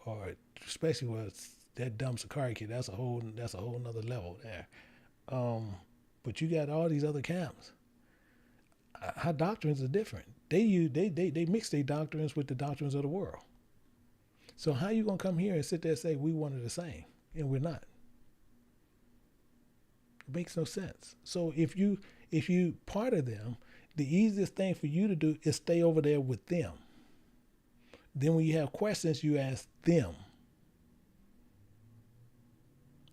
or especially with that dumb Sakari kid, that's a whole nother level there. But you got all these other camps. Our doctrines are different. They mix their doctrines with the doctrines of the world. So how you gonna come here and sit there and say we one of the same and we're not? It makes no sense. So if you part of them, the easiest thing for you to do is stay over there with them. Then when you have questions, you ask them.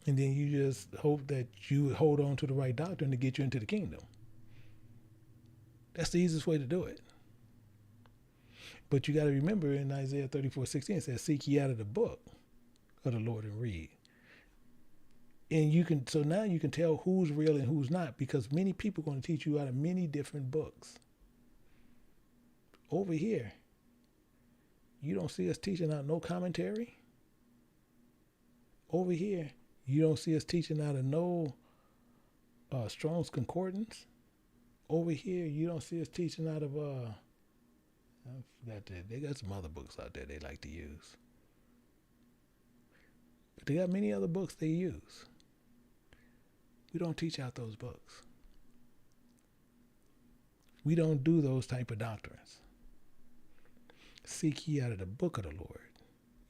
And then you just hope that you hold on to the right doctrine to get you into the kingdom. That's the easiest way to do it. But you got to remember in Isaiah 34:16, it says, seek ye out of the book of the Lord and read. And so now you can tell who's real and who's not, because many people are going to teach you out of many different books. Over here, you don't see us teaching out no commentary. Over here, you don't see us teaching out of no Strong's Concordance. Over here, you don't see us teaching out of, I forgot that. They got some other books out there they like to use. But they got many other books they use. We don't teach out those books. We don't do those type of doctrines. Seek ye out of the book of the Lord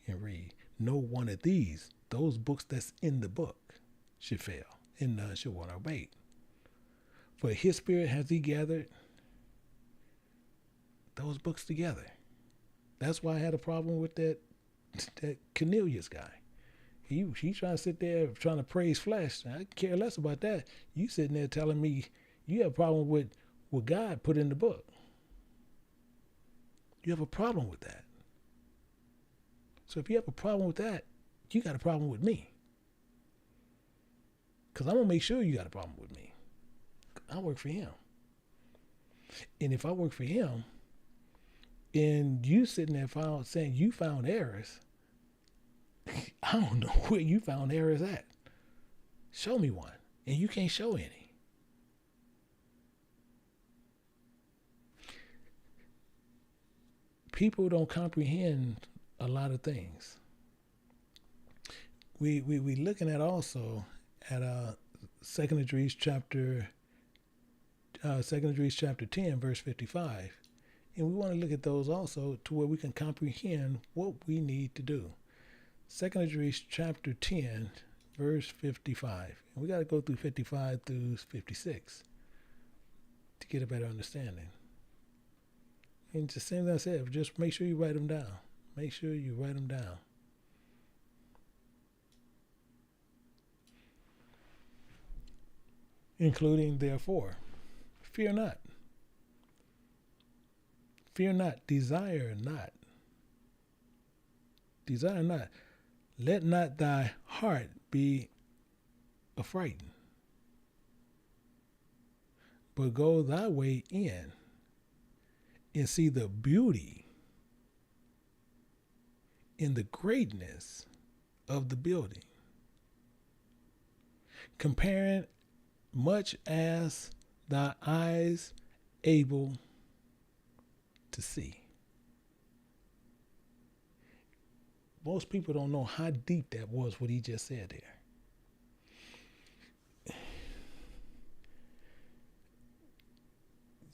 and read. No one of those books that's in the book should fail, and none should want to obey. For his spirit has he gathered those books together. That's why I had a problem with that Cornelius guy. He trying to sit there trying to praise flesh. I care less about that. You sitting there telling me you have a problem with what God put in the book. You have a problem with that. So if you have a problem with that, you got a problem with me. Because I'm going to make sure you got a problem with me. I work for him. And if I work for him, and you sitting there saying you found errors, I don't know where you found errors at. Show me one. And you can't show any. People don't comprehend a lot of things. We looking at also at 2 Esdras chapter 10, verse 55. And we want to look at those also to where we can comprehend what we need to do. 2 Esdras chapter 10, verse 55. And we got to go through 55 through 56 to get a better understanding. And just same as I said, just make sure you write them down. Make sure you write them down. Including, therefore, fear not. Fear not, desire not. Desire not. Let not thy heart be affrighted, but go thy way in and see the beauty in the greatness of the building, comparing much as thy eyes able to see. Most people don't know how deep that was, what he just said there.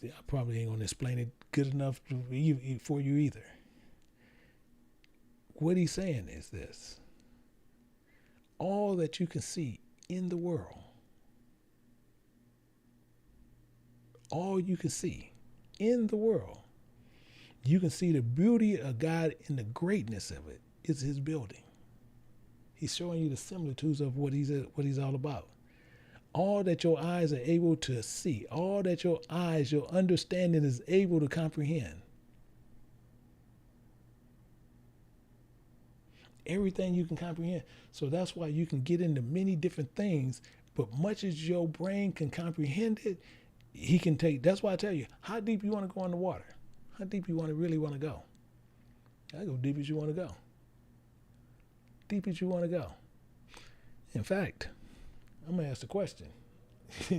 I probably ain't going to explain it good enough for you either. What he's saying is this: all that you can see in the world, all you can see in the world, you can see the beauty of God and the greatness of it is his building. He's showing you the similitudes of what he's all about. All that your eyes are able to see, all that your understanding is able to comprehend. Everything you can comprehend. So that's why you can get into many different things, but much as your brain can comprehend it, he can take. That's why I tell you, how deep you want to go in the water. How deep you really want to go. I go deep as you want to go. Deep as you want to go. In fact, I'm going to ask a question.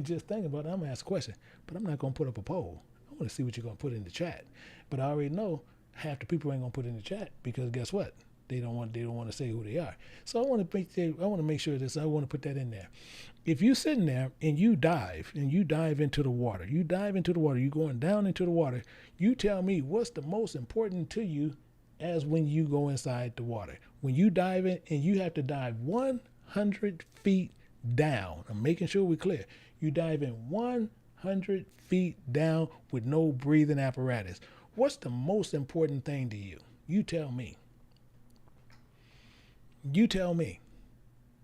Just thinking about it, I'm going to ask a question. But I'm not going to put up a poll. I want to see what you're going to put in the chat. But I already know half the people ain't going to put in the chat because guess what? They don't want to say who they are. So I want to make sure this. I want to put that in there. If you're sitting there and you dive into the water, you're going down into the water, you tell me what's the most important to you as when you go inside the water. When you dive in and you have to dive 100 feet down. I'm making sure we're clear. You dive in 100 feet down with no breathing apparatus. What's the most important thing to you? You tell me. You tell me.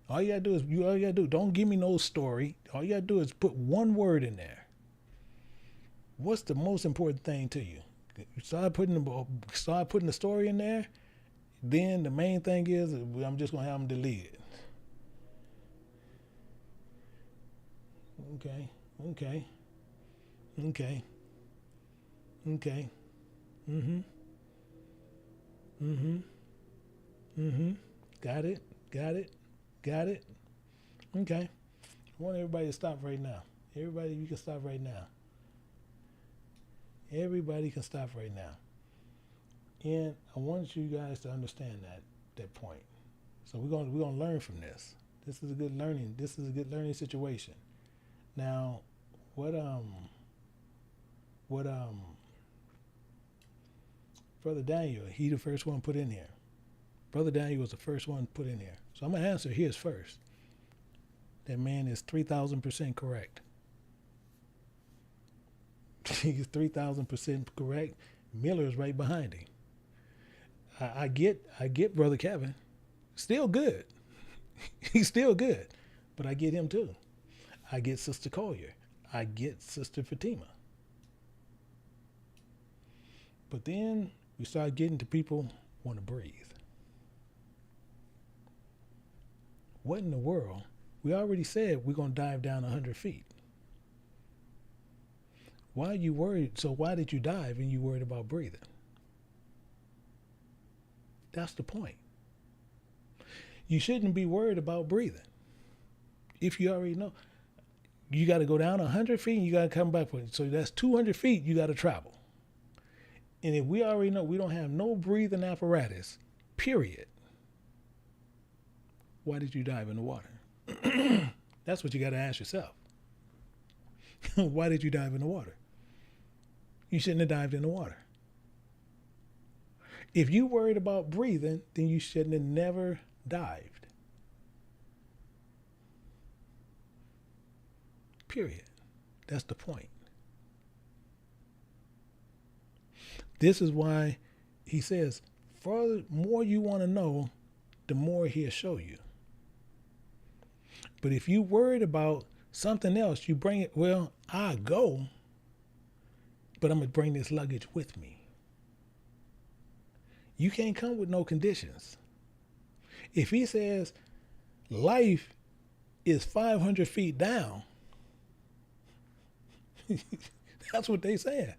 All you gotta do, don't give me no story. All you gotta do is put one word in there. What's the most important thing to you? Start putting the story in there. Then the main thing is I'm just gonna have them delete it. Okay. Got it. Okay. I want everybody to stop right now. Everybody, you can stop right now. Everybody can stop right now. And I want you guys to understand that point. So we're gonna learn from this. This is a good learning situation. Now, what Brother Daniel, he the first one put in here. Brother Daniel was the first one put in here. So I'm gonna answer his first. That man is 3,000% correct. He's 3,000% correct. Miller is right behind him. I get Brother Kevin. Still good. He's still good. But I get him too. I get Sister Collier. I get Sister Fatima. But then we start getting to people want to breathe. What in the world? We already said we're going to dive down 100 feet. Why are you worried? So why did you dive and you worried about breathing? That's the point. You shouldn't be worried about breathing. If you already know, you got to go down 100 feet and you got to come back. So that's 200 feet you got to travel. And if we already know we don't have no breathing apparatus, period, why did you dive in the water? That's what you got to ask yourself. Why did you dive in the water? You shouldn't have dived in the water. If you worried about breathing, then you shouldn't have never dived. Period. That's the point. This is why he says, further, more you want to know, the more he'll show you. But if you worried about something else, you bring it, well, I'll go, but I'm going to bring this luggage with me. You can't come with no conditions. If he says, Life is 500 feet down. That's what they saying.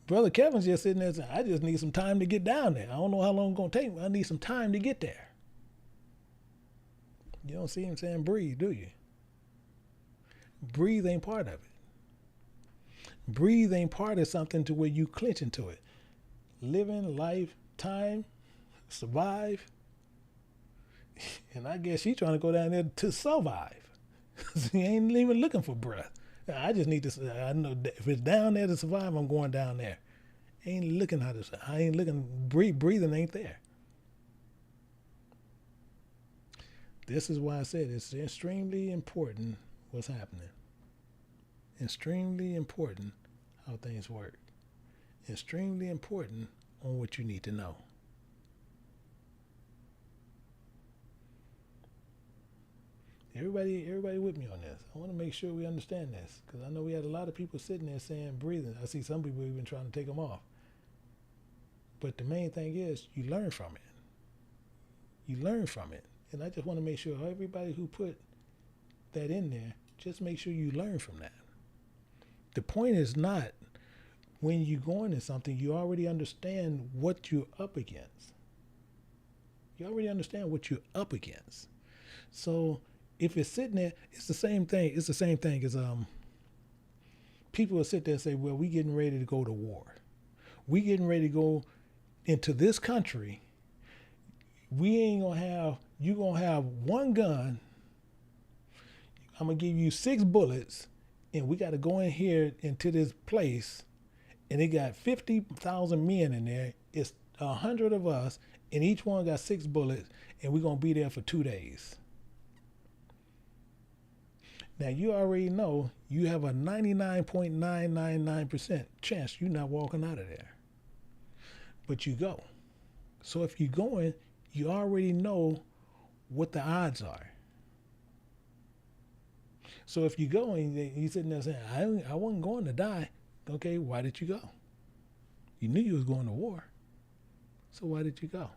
Brother Kevin's just sitting there saying, I just need some time to get down there. I don't know how long it's going to take me. I need some time to get there. You don't see him saying breathe, do you? Breathe ain't part of it. Breathe ain't part of something to where you clinch into it. Living life, time, survive. And I guess she's trying to go down there to survive. She ain't even looking for breath. I just need to, I know if it's down there to survive, I'm going down there. Ain't looking how to, I ain't looking, breathing ain't there. This is why I said it's extremely important what's happening. Extremely important how things work. Extremely important on what you need to know. Everybody with me on this. I want to make sure we understand this, because I know we had a lot of people sitting there saying breathing. I see some people even trying to take them off. But the main thing is you learn from it. You learn from it. And I just want to make sure everybody who put that in there, just make sure you learn from that. The point is not when you go into something, you already understand what you're up against. You already understand what you're up against. So if it's sitting there, it's the same thing. It's the same thing as people will sit there and say, well, we getting ready to go to war. We getting ready to go into this country. We ain't gonna have, you gonna have one gun. I'm gonna give you 6 bullets, and we gotta go in here into this place, and it got 50,000 men in there. It's 100 of us, and each one got 6 bullets, and we're gonna be there for 2 days. Now you already know you have a 99.999% chance you're not walking out of there. But you go. So if you're going, you already know what the odds are. So if you go and you're sitting there saying, I wasn't going to die. Okay, why did you go? You knew you was going to war. So why did you go?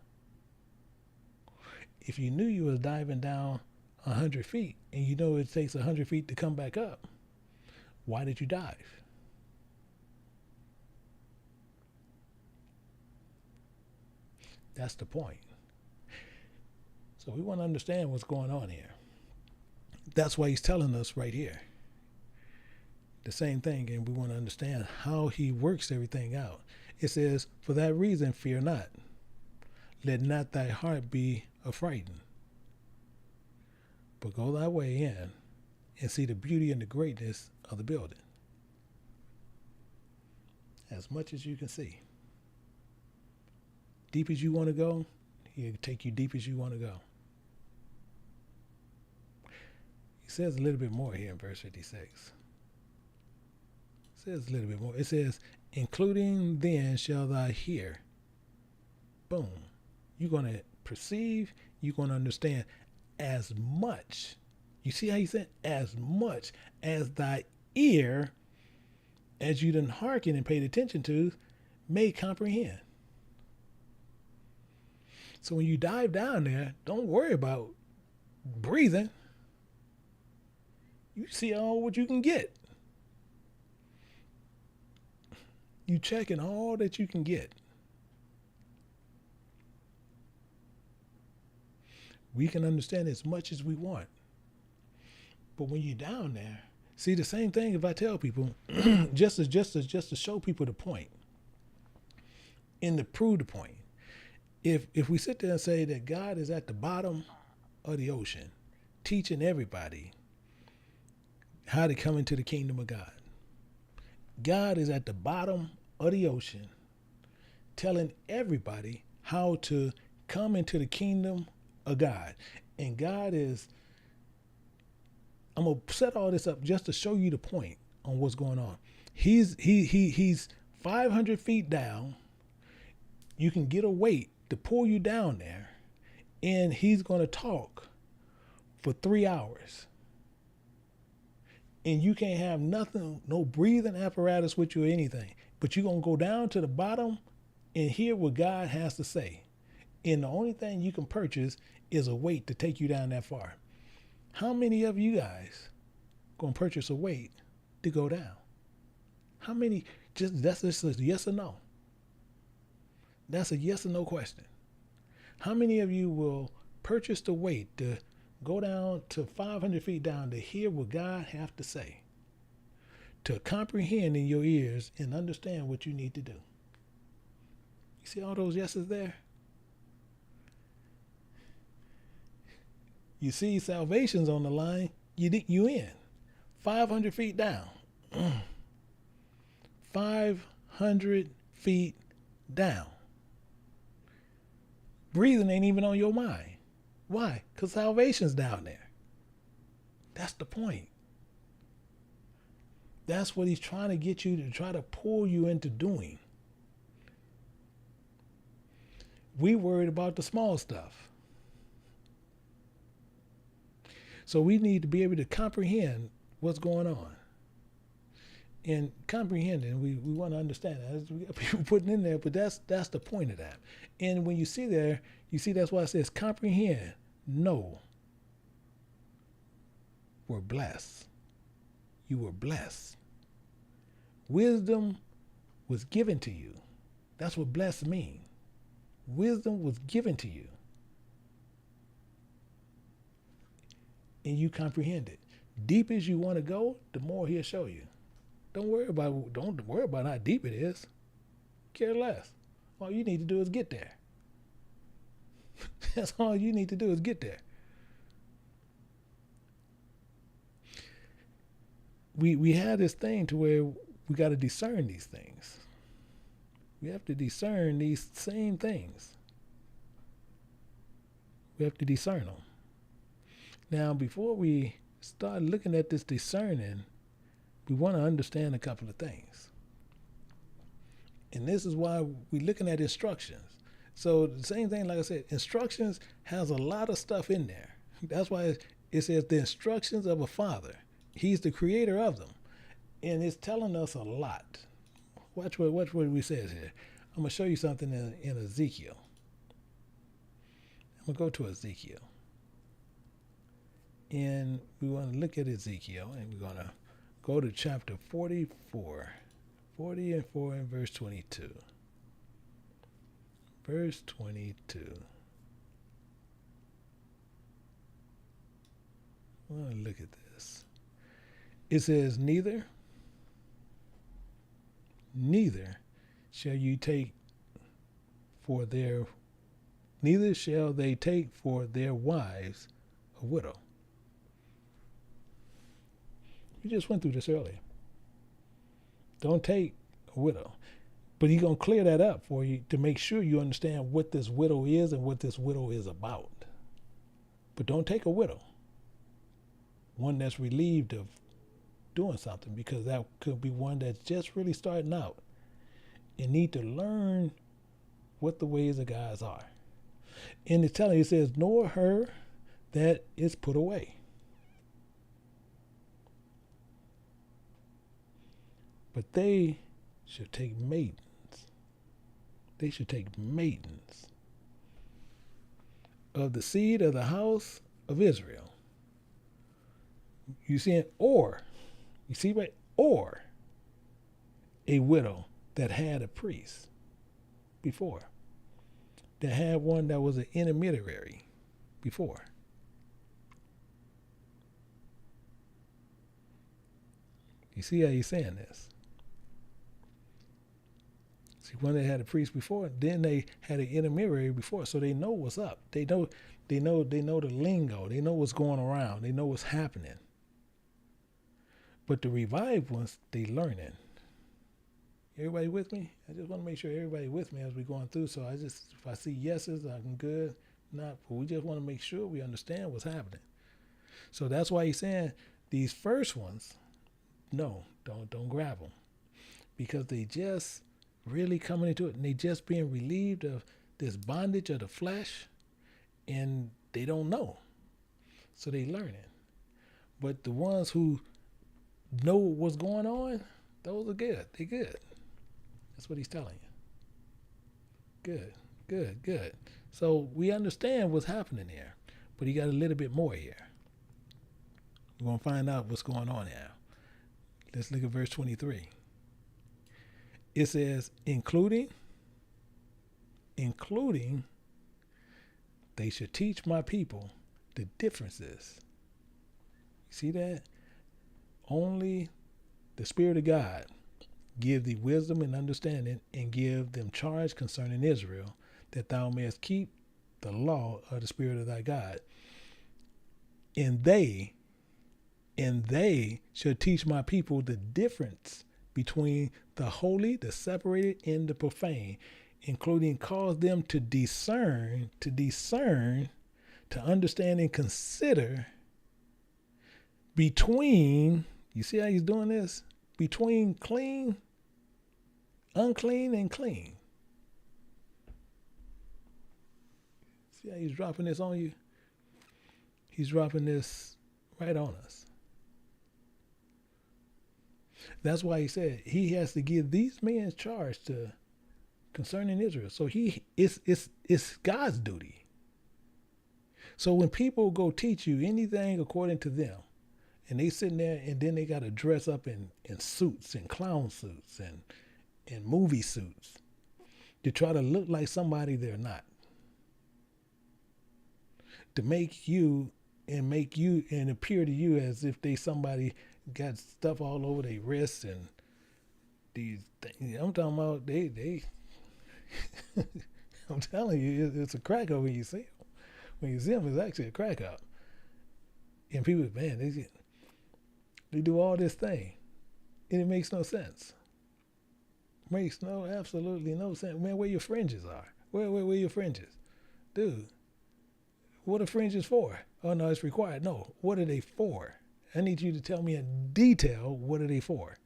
If you knew you was diving down 100 feet and you know it takes 100 feet to come back up, why did you dive? That's the point. So we want to understand what's going on here. That's why he's telling us right here the same thing, and we want to understand how he works everything out. It says, for that reason, fear not. Let not thy heart be affrighted, but go thy way in and see the beauty and the greatness of the building. As much as you can see. Deep as you want to go, he'll take you deep as you want to go. He says a little bit more here in verse 56. It says a little bit more. It says, including then shall thou hear. Boom. You're going to perceive, you're going to understand as much. You see how he said, as much as thy ear, as you done hearken and paid attention to, may comprehend. So when you dive down there, don't worry about breathing. You see all what you can get. You checking all that you can get. We can understand as much as we want. But when you're down there, see the same thing if I tell people, just to show people the point and to prove the point. If we sit there and say that God is at the bottom of the ocean, teaching everybody how to come into the kingdom of God. God is at the bottom of the ocean, telling everybody how to come into the kingdom of God. And God is, I'm going to set all this up just to show you the point on what's going on. He's 500 feet down. You can get a weight to pull you down there, and he's going to talk for 3 hours. And you can't have nothing, no breathing apparatus with you or anything. But you're going to go down to the bottom and hear what God has to say. And the only thing you can purchase is a weight to take you down that far. How many of you guys gonna purchase a weight to go down? How many? That's just a yes or no. That's a yes or no question. How many of you will purchase the weight to go down to 500 feet down to hear what God have to say, to comprehend in your ears and understand what you need to do? You see all those yeses there? You see salvation's on the line, you in. 500 feet down. 500 feet down. Breathing ain't even on your mind. Why? Because salvation's down there. That's the point. That's what he's trying to get you to try to pull you into doing. We worried about the small stuff. So we need to be able to comprehend what's going on. And comprehending, we want to understand that. We got people putting in there, but that's the point of that. And when you see there, you see that's why it says comprehend, know. We're blessed. You were blessed. Wisdom was given to you. That's what blessed means. Wisdom was given to you. And you comprehend it. Deep as you want to go, the more he'll show you. Don't worry about how deep it is. Care less. All you need to do is get there. That's all you need to do is get there. We have this thing to where we got to discern these things. We have to discern these same things. We have to discern them. Now, before we start looking at this discerning, we want to understand a couple of things. And this is why we're looking at instructions. So the same thing, like I said, instructions has a lot of stuff in there. That's why it says the instructions of a father. He's the creator of them. And it's telling us a lot. Watch what we says here. I'm going to show you something in Ezekiel. I'm going to go to Ezekiel. And we want to look at Ezekiel, and we're going to go to chapter 44. 40 and 4 and verse 22. Verse 22. I want to look at this. It says, neither shall you take for their, neither shall they take for their wives a widow. We just went through this earlier. Don't take a widow. But he's going to clear that up for you to make sure you understand what this widow is and what this widow is about. But don't take a widow. One that's relieved of doing something, because that could be one that's just really starting out and need to learn what the ways of God are. And it's telling you, it says, nor her that is put away. But they should take maidens. They should take maidens of the seed of the house of Israel. You see it? Or, you see right? Or a widow that had a priest before. That had one that was an intermediary before. You see how he's saying this? See, when they had a priest before, then they had an intermediary before, so they know what's up. They know the lingo. They know what's going around. They know what's happening. But the revived ones, they learning. Everybody with me? I just want to make sure everybody with me as we're going through. So if I see yeses, I'm good. Not, but we just want to make sure we understand what's happening. So that's why he's saying these first ones, no, don't grab them, because they just really coming into it, and they just being relieved of this bondage of the flesh, and they don't know, so they learning. But the ones who know what's going on, those are good. They good. That's what he's telling you. Good, Good, good. So we understand what's happening there, but he got a little bit more here. We're going to find out what's going on now. Let's look at verse 23. It says, including, they should teach my people the differences. You see that? Only the Spirit of God give thee wisdom and understanding, and give them charge concerning Israel, that thou mayest keep the law of the Spirit of thy God. And they shall teach my people the difference between the holy, the separated, and the profane, including cause them to discern, to understand and consider between, you see how he's doing this? Between clean, unclean, and clean. See how he's dropping this on you? He's dropping this right on us. That's why he said he has to give these men charge to concerning Israel. So it's God's duty. So when people go teach you anything according to them, and they sitting there and then they got to dress up in suits and clown suits and movie suits to try to look like somebody they're not. To make you and appear to you as if they somebody got stuff all over their wrists and these things. I'm talking about they I'm telling you, it's a crack up when you see them. When you see them, it's actually a crack up. And people, man, they do all this thing, and it makes no sense. Makes absolutely no sense. Man, where your fringes are? Where your fringes? Dude, what are fringes for? Oh, no, it's required. No, what are they for? I need you to tell me in detail what are they for.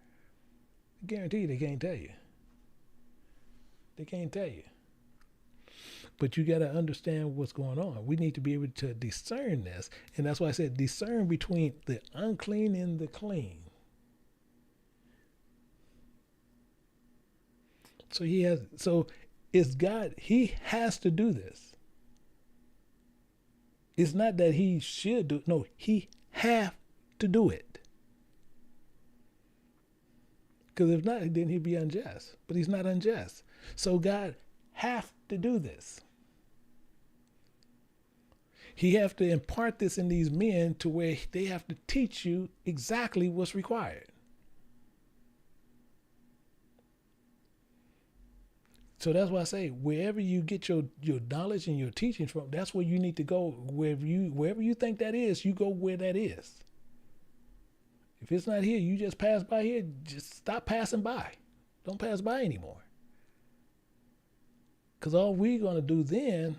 I guarantee you they can't tell you. They can't tell you. But you got to understand what's going on. We need to be able to discern this. And that's why I said discern between the unclean and the clean. So it's God, he has to do this. It's not that he should do it. No, he has to do it. Because if not, then he'd be unjust. But he's not unjust. So God has to do this. He have to impart this in these men to where they have to teach you exactly what's required. So that's why I say, wherever you get your knowledge and your teaching from, that's where you need to go. Wherever you think that is, you go where that is. If it's not here, you just pass by here, just stop passing by. Don't pass by anymore. Because all we're going to do then,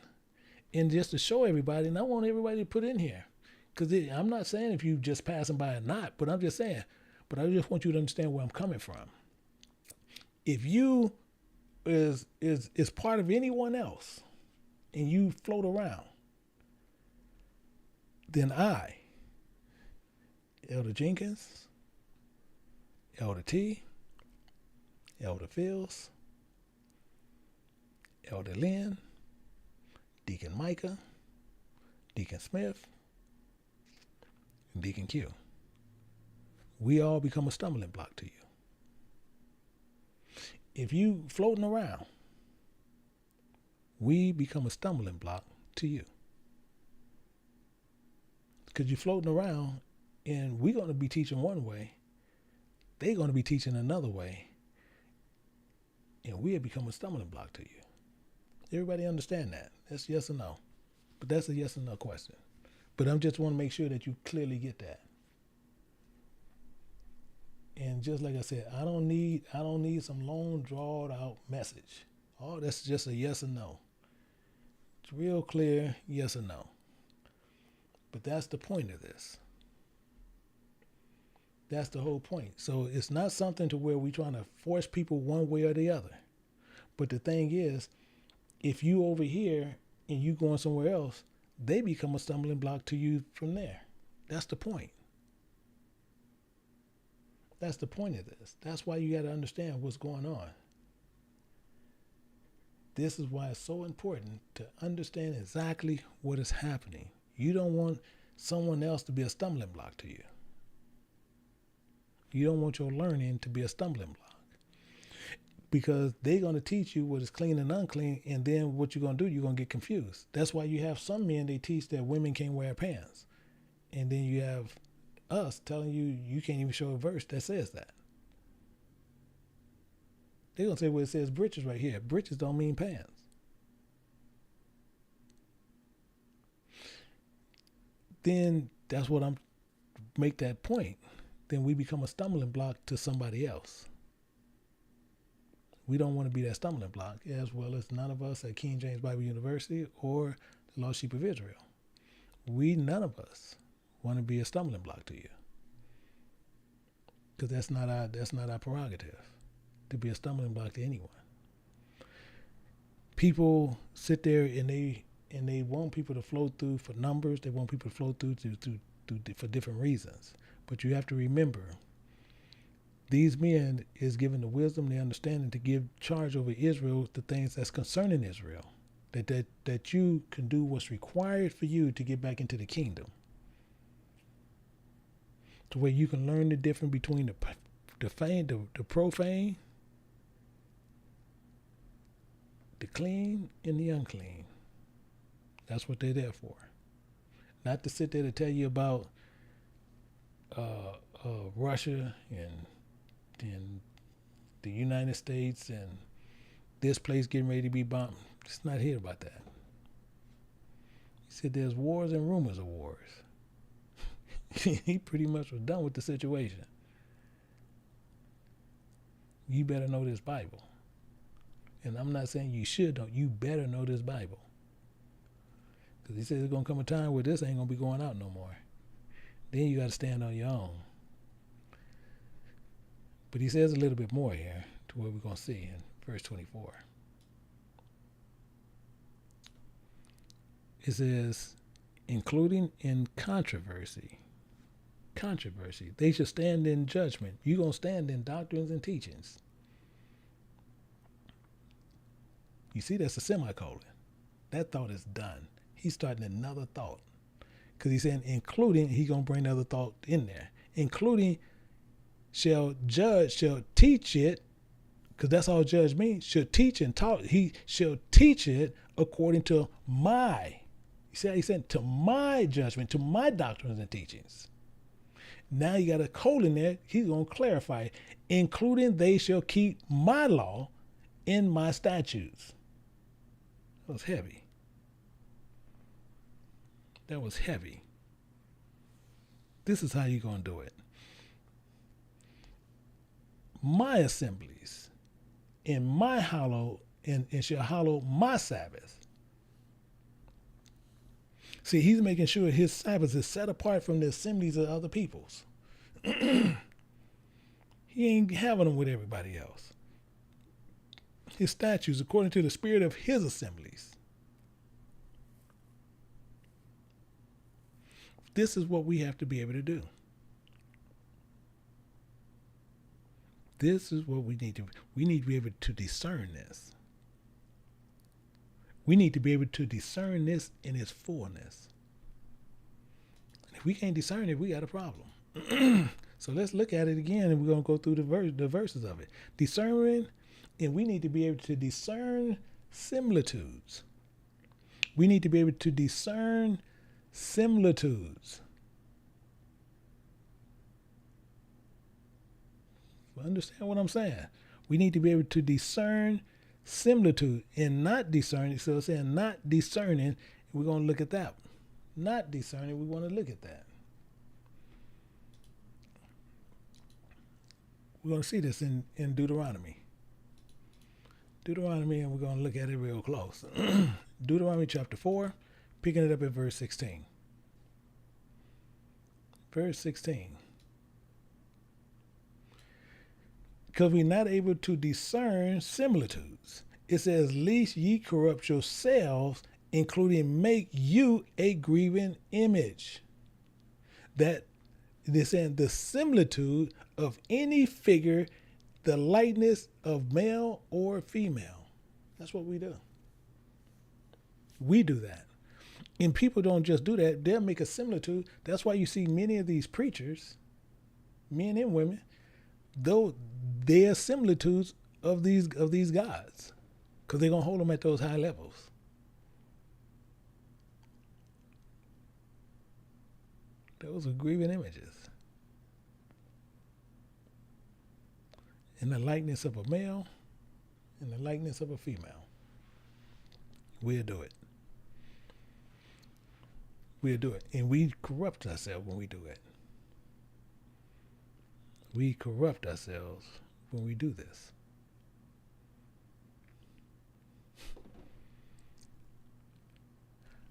and just to show everybody, and I want everybody to put in here, because I'm not saying if you just passing by or not, but I'm just saying, but I just want you to understand where I'm coming from. If you is part of anyone else and you float around, then I, Elder Jenkins, Elder T, Elder Fields, Elder Lynn, Deacon Micah, Deacon Smith, and Deacon Q, we all become a stumbling block to you. If you floating around, we become a stumbling block to you. Because you're floating around and we're going to be teaching one way, they're going to be teaching another way, and we'll become a stumbling block to you. Everybody understand that? That's yes or no. But that's a yes or no question. But I just want to make sure that you clearly get that. And just like I said, I don't need some long drawn out message. Oh, that's just a yes or no. It's real clear, yes or no. But that's the point of this. That's the whole point. So it's not something to where we're trying to force people one way or the other. But the thing is, if you over here and you going somewhere else, they become a stumbling block to you from there. That's the point. That's the point of this. That's why you got to understand what's going on. This is why it's so important to understand exactly what is happening. You don't want someone else to be a stumbling block to you. You don't want your learning to be a stumbling block. Because they're going to teach you what is clean and unclean, and then what you're going to do, you're going to get confused. That's why you have some men, they teach that women can't wear pants. And then you have us telling you, you can't even show a verse that says that. They're going to say, well, it says breeches right here. Breeches don't mean pants. Then that's what I'm make that point. Then we become a stumbling block to somebody else. We don't want to be that stumbling block, as well as none of us at King James Bible University or the Lost Sheep of Israel. None of us want to be a stumbling block to you, because that's not our prerogative to be a stumbling block to anyone. People sit there and they want people to flow through for numbers. They want people to flow through for different reasons. But you have to remember, these men is given the wisdom, the understanding to give charge over Israel, the things that's concerning Israel, that you can do what's required for you to get back into the kingdom, to where you can learn the difference between the profane, the clean, and the unclean. That's what they're there for. Not to sit there to tell you about Russia and the United States and this place getting ready to be bombed. It's not here about that. He said there's wars and rumors of wars. He pretty much was done with the situation. You better know this Bible. And I'm not saying you should know. You better know this Bible. Because he says there's going to come a time where this ain't going to be going out no more. Then you got to stand on your own. But he says a little bit more here to what we're going to see in verse 24. It says, including in controversy. Controversy. They should stand in judgment. You're going to stand in doctrines and teachings. You see, that's a semicolon. That thought is done. He's starting another thought. Because he's saying, including, he's going to bring another thought in there. Including, shall teach it, because that's all judge means, shall teach and taught. He shall teach it according to my, you see how he said, to my judgment, to my doctrines and teachings. Now you got a colon there, he's going to clarify it. Including they shall keep my law in my statutes. That was heavy. That was heavy. This is how you're going to do it. My assemblies in my hallow and shall hallow my Sabbath. See, he's making sure his Sabbath is set apart from the assemblies of other peoples. He ain't having them with everybody else. His statutes according to the spirit of his assemblies. This is what we have to be able to do. This is what we need to be able to discern this. We need to be able to discern this in its fullness. If we can't discern it, we got a problem. So let's look at it again, and we're going to go through the verses of it. Discerning, and we need to be able to discern similitudes. We need to be able to discern similitudes. Understand what I'm saying? We need to be able to discern similitude and not discerning. So it's saying not discerning, we're going to look at that. Not discerning, we want to look at that. We're going to see this in Deuteronomy. Deuteronomy, and we're going to look at it real close. Deuteronomy chapter 4, picking it up at verse 16. Verse 16. Because we're not able to discern similitudes. It says, lest ye corrupt yourselves, including make you a grieving image. That they're saying the similitude of any figure, the likeness of male or female. That's what we do. We do that. And people don't just do that. They'll make a similitude. That's why you see many of these preachers, men and women, though they're similitudes of these gods, because they're going to hold them at those high levels. Those are grieving images. In the likeness of a male, in the likeness of a female. We'll do it. We'll do it. And we corrupt ourselves when we do it. We corrupt ourselves when we do this.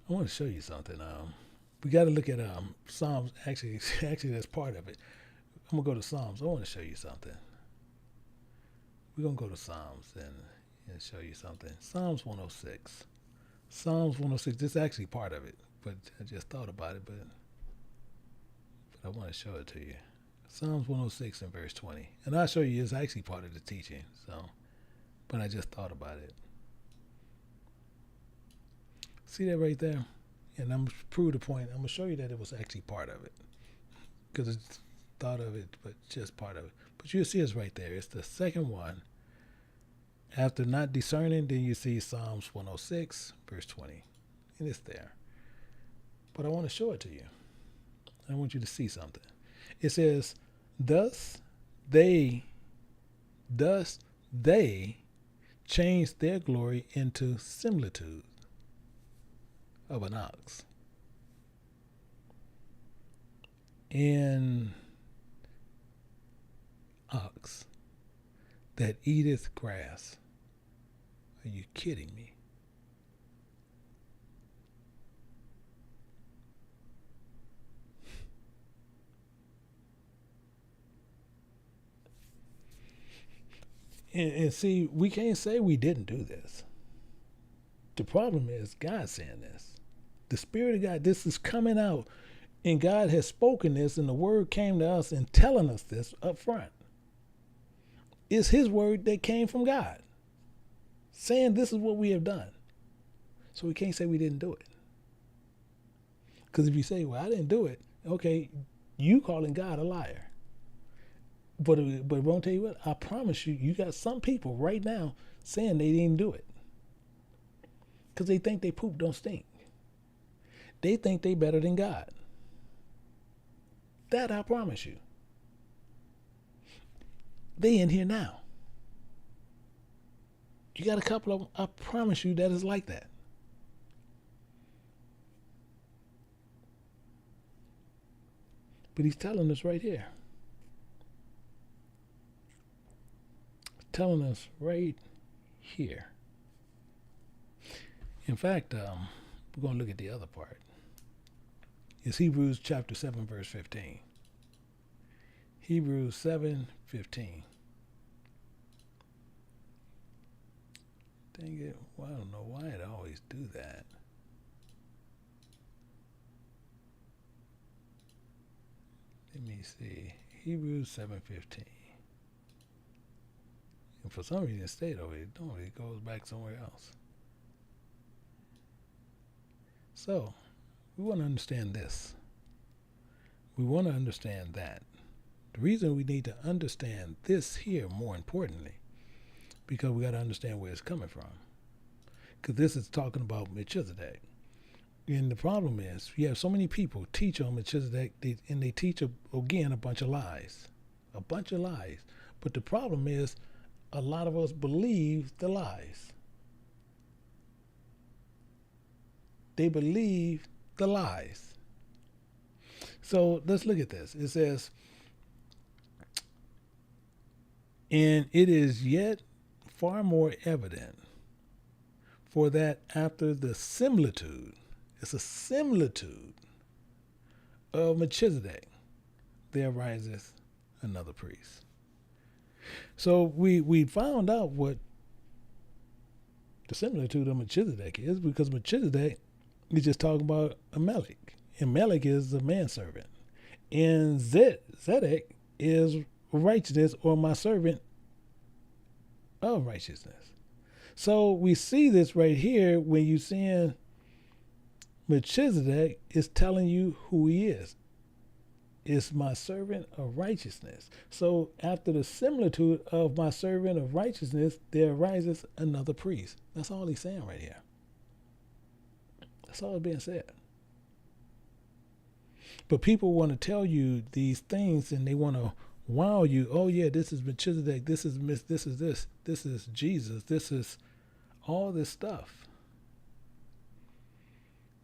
I want to show you something. We got to look at Psalms. Actually, that's part of it. I'm going to go to Psalms. I want to show you something. We're going to go to Psalms and show you something. Psalms 106. Psalms 106. This is actually part of it, but I just thought about it, but I want to show it to you. Psalms 106 and verse 20. And I'll show you it's actually part of the teaching, but I just thought about it. See that right there? And I'm going to prove the point. I'm going to show you that it was actually part of it. Because it's thought of it, but just part of it. But you'll see it's right there. It's the second one. After not discerning, then you see Psalms 106, verse 20. And it's there. But I want to show it to you. I want you to see something. It says, thus they changed their glory into similitude of an ox. An ox that eateth grass. Are you kidding me? And see, we can't say we didn't do this. The problem is God saying this. The Spirit of God, this is coming out, and God has spoken this, and the word came to us and telling us this up front. It's His word that came from God, saying this is what we have done. So we can't say we didn't do it. Because if you say, well, I didn't do it, okay, you calling God a liar. But it won't tell you what, I promise you, you got some people right now saying they didn't do it. Because they think they poop don't stink. They think they better than God. That I promise you. They in here now. You got a couple of them, I promise you that is like that. But He's telling us right here. Telling us right here. In fact, we're going to look at the other part. It's Hebrews chapter 7, verse 15. Hebrews 7:15. Dang it, well, I don't know why it always do that. Let me see. Hebrews 7:15. And for some reason it stayed over here. No, it goes back somewhere else. So, we want to understand this. We want to understand that. The reason we need to understand this here, more importantly, because we got to understand where it's coming from. Because this is talking about Melchizedek. And the problem is, you have so many people teach on Melchizedek, and they teach, again, a bunch of lies. A bunch of lies. But the problem is, a lot of us believe the lies. They believe the lies. So let's look at this. It says, and it is yet far more evident, for that after the similitude, it's a similitude of Melchizedek, there riseth another priest. So we found out what the similitude of Melchizedek is, because Melchizedek is just talking about a Melech, and Melech is a manservant, and Zedek is righteousness, or my servant of righteousness. So we see this right here when you seeing Melchizedek is telling you who he is my servant of righteousness. So after the similitude of my servant of righteousness, there arises another priest. That's all he's saying right here. That's all being said. But people want to tell you these things and they want to wow you. Oh yeah, this is Melchizedek. This is this. This is Jesus. This is all this stuff.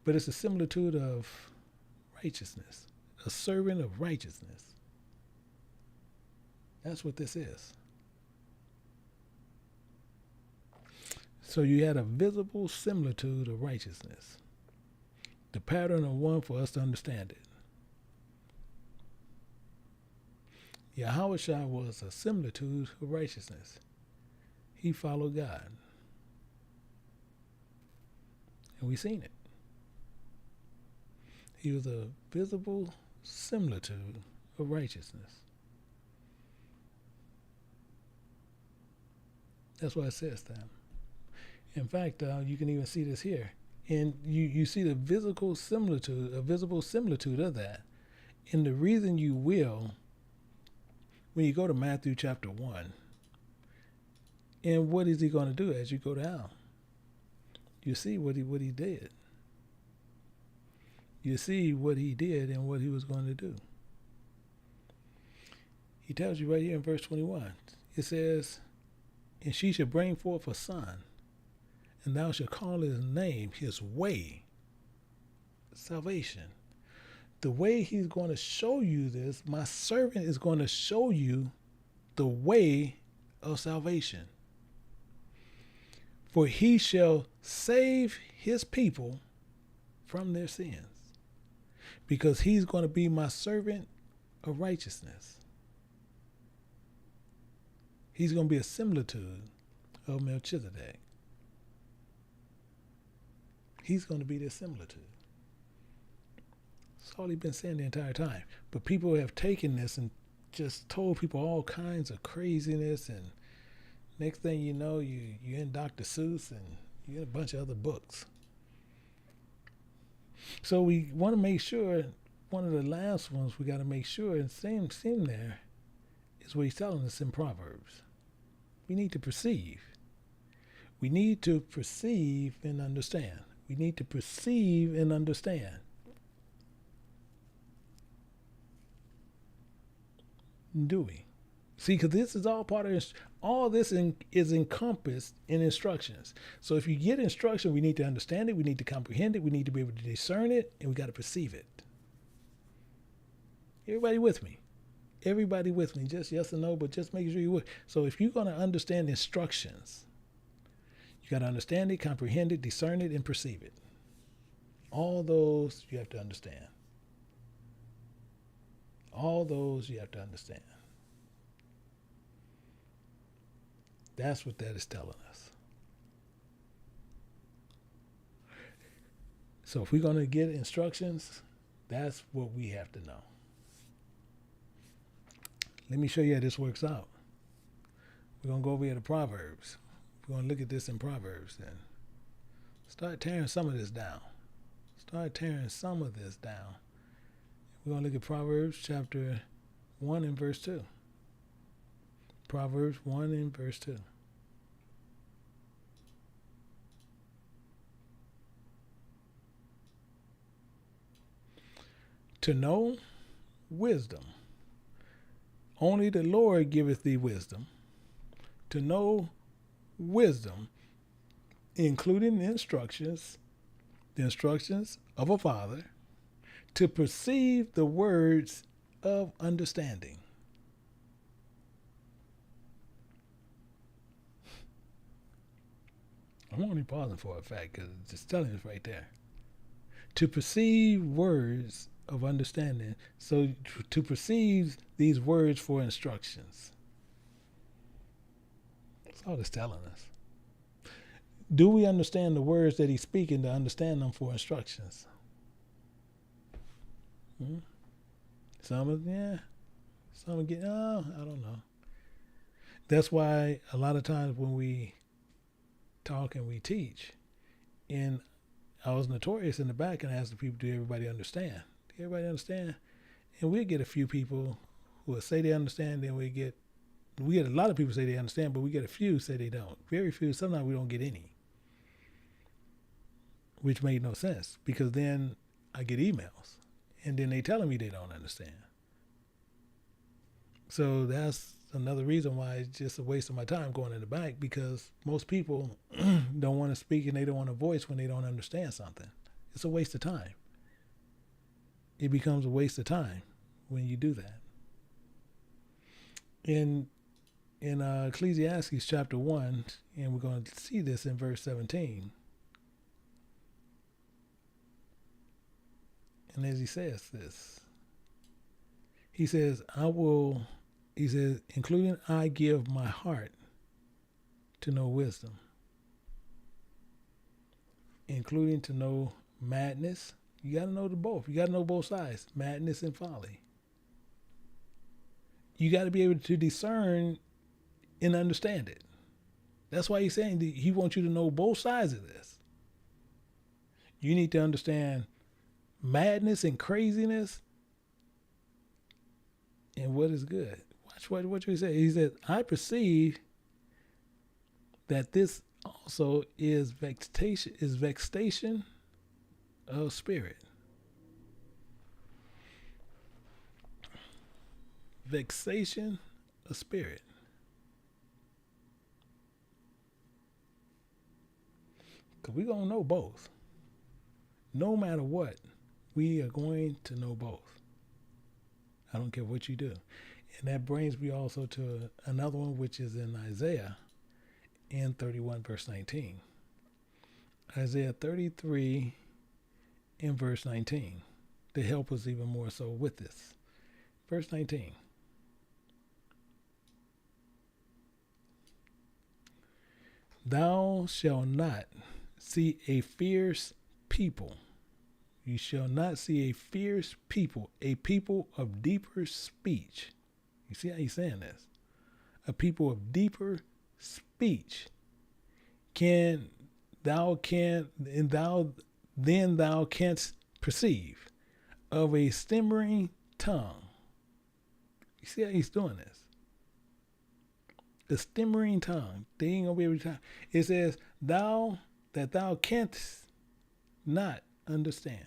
But it's a similitude of righteousness. A servant of righteousness. That's what this is. So you had a visible similitude of righteousness. The pattern of one for us to understand it. Yahushua was a similitude of righteousness. He followed God. And we seen it. He was a visible similitude of righteousness. That's what it says that. In fact, you can even see this here. And you see the visible similitude of that. And the reason you will, when you go to Matthew chapter 1, and what is he going to do as you go down? You see what he did. You see what he did and what he was going to do. He tells you right here in verse 21. It says, and she shall bring forth a son, and thou shalt call his name, his way, salvation. The way he's going to show you this, my servant is going to show you the way of salvation. For he shall save his people from their sins. Because he's going to be my servant of righteousness. He's going to be a similitude of Melchizedek. He's going to be this similitude. That's all he's been saying the entire time. But people have taken this and just told people all kinds of craziness, and next thing you know, you're in Dr. Seuss and you're in a bunch of other books. So we want to make sure, one of the last ones we got to make sure, and same there, is what he's telling us in Proverbs. We need to perceive. We need to perceive and understand. We need to perceive and understand. Do we? See, because this is all part of all this is encompassed in instructions. So if you get instruction, we need to understand it, we need to comprehend it, we need to be able to discern it, and we got to perceive it. Everybody with me? Everybody with me? Just yes or no, but just make sure you would. So if you're going to understand instructions, you got to understand it, comprehend it, discern it, and perceive it. All those you have to understand. All those you have to understand. That's what that is telling us. So if we're going to get instructions, that's what we have to know. Let me show you how this works out. We're going to go over here to Proverbs. We're going to look at this in Proverbs then. Start tearing some of this down. Start tearing some of this down. We're going to look at Proverbs chapter 1 and verse 2. Proverbs 1 and verse 2. To know wisdom. Only the Lord giveth thee wisdom. To know wisdom, including the instructions of a father, to perceive the words of understanding. I'm only pausing for a fact because it's just telling us right there. To perceive words of understanding. So to perceive these words for instructions. That's all it's telling us. Do we understand the words that he's speaking to understand them for instructions? Some get, I don't know. That's why a lot of times when we talk and we teach. And I was notorious in the back and asked the people, do everybody understand? Do everybody understand? And we'll get a few people who will say they understand, then we get a lot of people say they understand, but we get a few say they don't. Very few, sometimes we don't get any. Which made no sense, because then I get emails and then they telling me they don't understand. So that's another reason why it's just a waste of my time going in the back, because most people don't want to speak and they don't want to voice when they don't understand something. It's a waste of time. It becomes a waste of time when you do that. In Ecclesiastes chapter 1, and we're going to see this in verse 17. And as he says this, he says, including I give my heart to know wisdom, including to know madness. You got to know the both. You got to know both sides, madness and folly. You got to be able to discern and understand it. That's why he's saying that he wants you to know both sides of this. You need to understand madness and craziness and what is good. Watch what he said. He said, I perceive that this also is vexation of spirit. Vexation of spirit. Because we're going to know both. No matter what, we are going to know both. I don't care what you do. And that brings me also to another one, which is in Isaiah in 31 verse 19. Isaiah 33 in verse 19 to help us even more so with this. Verse 19. Thou shalt not see a fierce people. You shall not see a fierce people, a people of deeper speech. You see how he's saying this? A people of deeper speech. Then thou canst perceive of a stammering tongue. You see how he's doing this? The stammering tongue. They ain't gonna be able to. It says, thou canst not understand.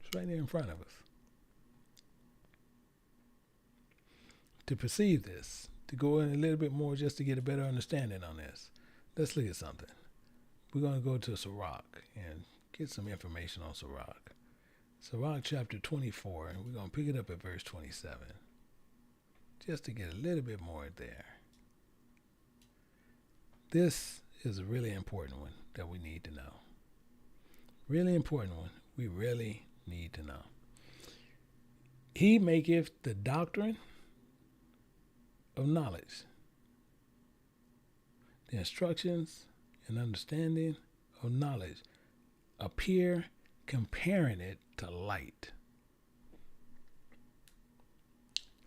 It's right there in front of us. To perceive this, to go in a little bit more just to get a better understanding on this, let's look at something. We're going to go to Sirach and get some information on Sirach. Sirach chapter 24, and we're going to pick it up at verse 27. Just to get a little bit more there. This is a really important one that we need to know. Really important one. We really need to know. He maketh the doctrine of knowledge, the instructions and understanding of knowledge appear, comparing it to light.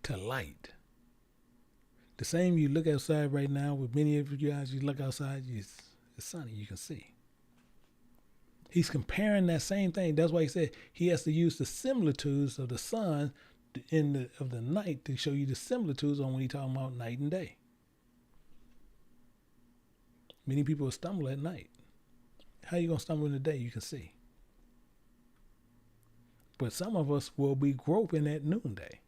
To light. The same you look outside right now, with many of you guys, you look outside, it's sunny, you can see. He's comparing that same thing. That's why he said he has to use the similitudes of the sun of the night to show you the similitudes on when he's talking about night and day. Many people stumble at night. How you going to stumble in the day? You can see. But some of us will be groping at noonday.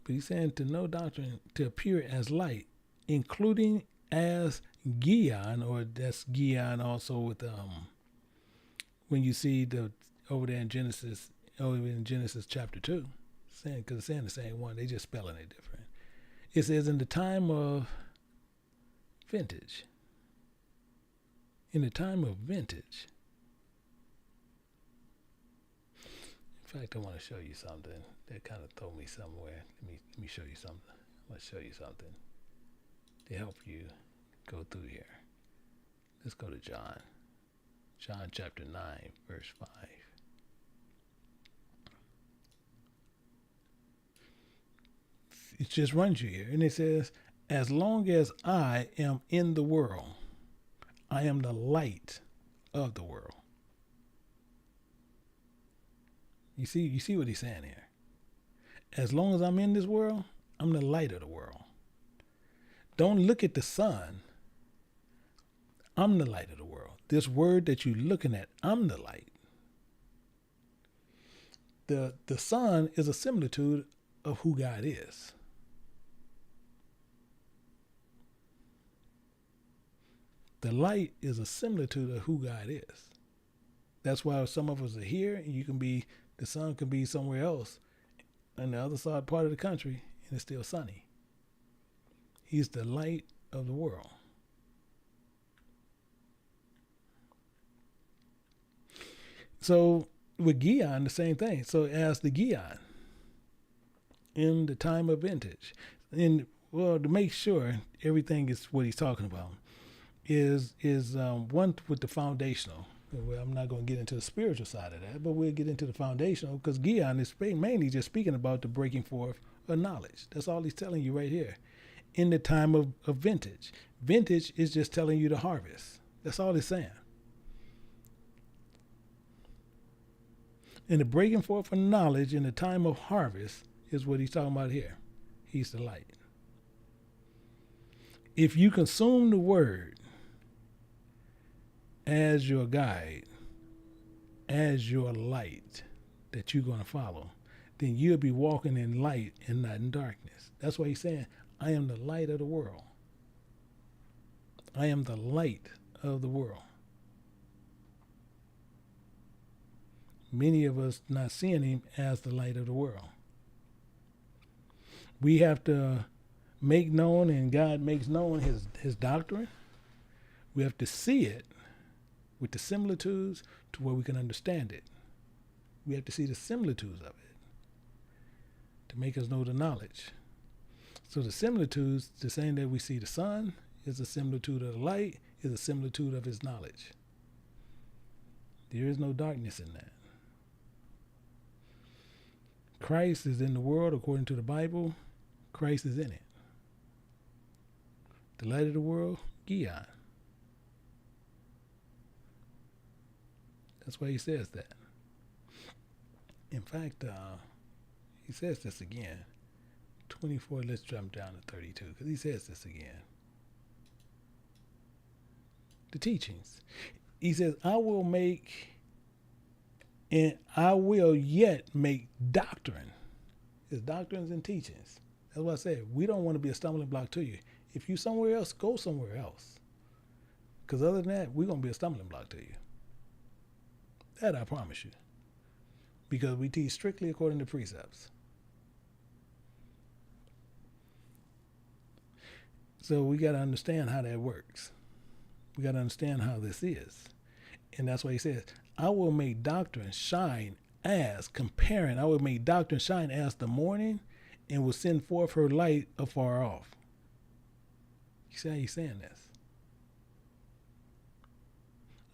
But he's saying to know doctrine, to appear as light, including as Gion, or that's Gion also with when you see over there in Genesis chapter 2, because it's saying the same one, they just spelling it different. It says in the time of vintage. In the time of vintage. In fact, I want to show you something that kind of threw me somewhere. Let me show you something. I want to show you something to help you go through here. Let's go to John. John chapter 9, verse 5. It just runs you here. And it says, as long as I am in the world, I am the light of the world. You see what he's saying here. As long as I'm in this world, I'm the light of the world. Don't look at the sun. I'm the light of the world. This word that you're looking at, I'm the light. The sun is a similitude of who God is. The light is a similitude of who God is. That's why some of us are here, and the sun can be somewhere else on the other side part of the country, and it's still sunny. He's the light of the world. So with Gion, the same thing. So as the Gion in the time of vintage, to make sure everything is what he's talking about, is one with the foundational. Well, I'm not going to get into the spiritual side of that, but we'll get into the foundational, because Gion is mainly just speaking about the breaking forth of knowledge. That's all he's telling you right here. In the time of vintage. Vintage is just telling you the harvest. That's all he's saying. And the breaking forth of knowledge in the time of harvest is what he's talking about here. He's the light. If you consume the word as your guide, as your light that you're going to follow, then you'll be walking in light and not in darkness. That's why he's saying, I am the light of the world. I am the light of the world. Many of us not seeing him as the light of the world. We have to make known, and God makes known his doctrine. We have to see it with the similitudes to where we can understand it. We have to see the similitudes of it to make us know the knowledge. So the similitudes, the same that we see the sun, is a similitude of the light, is a similitude of his knowledge. There is no darkness in that. Christ is in the world according to the Bible. Christ is in it. The light of the world, Gion. That's why he says that. In fact, he says this again. 24, let's jump down to 32, because he says this again. The teachings. He says, I will yet make doctrine. His doctrines and teachings. That's what I said. We don't want to be a stumbling block to you. If you somewhere else, go somewhere else. Because other than that, we're going to be a stumbling block to you. That I promise you. Because we teach strictly according to precepts. So we got to understand how that works. We got to understand how this is. And that's why he says, I will make doctrine shine as the morning, and will send forth her light afar off. You see how he's saying this?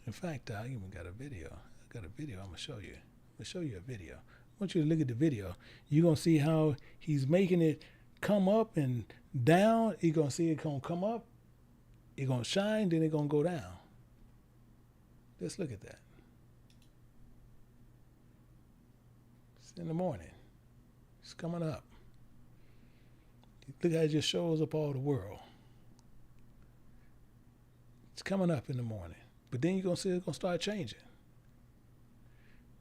In fact, I even got a video. I'm going to show you. I'm going to show you a video. I want you to look at the video. You're going to see how he's making it come up and down. You're going to see it going to come up. It's going to shine, then it's going to go down. Let's look at that. It's in the morning. It's coming up. Look how it just shows up all the world. It's coming up in the morning. But then you're going to see it's going to start changing.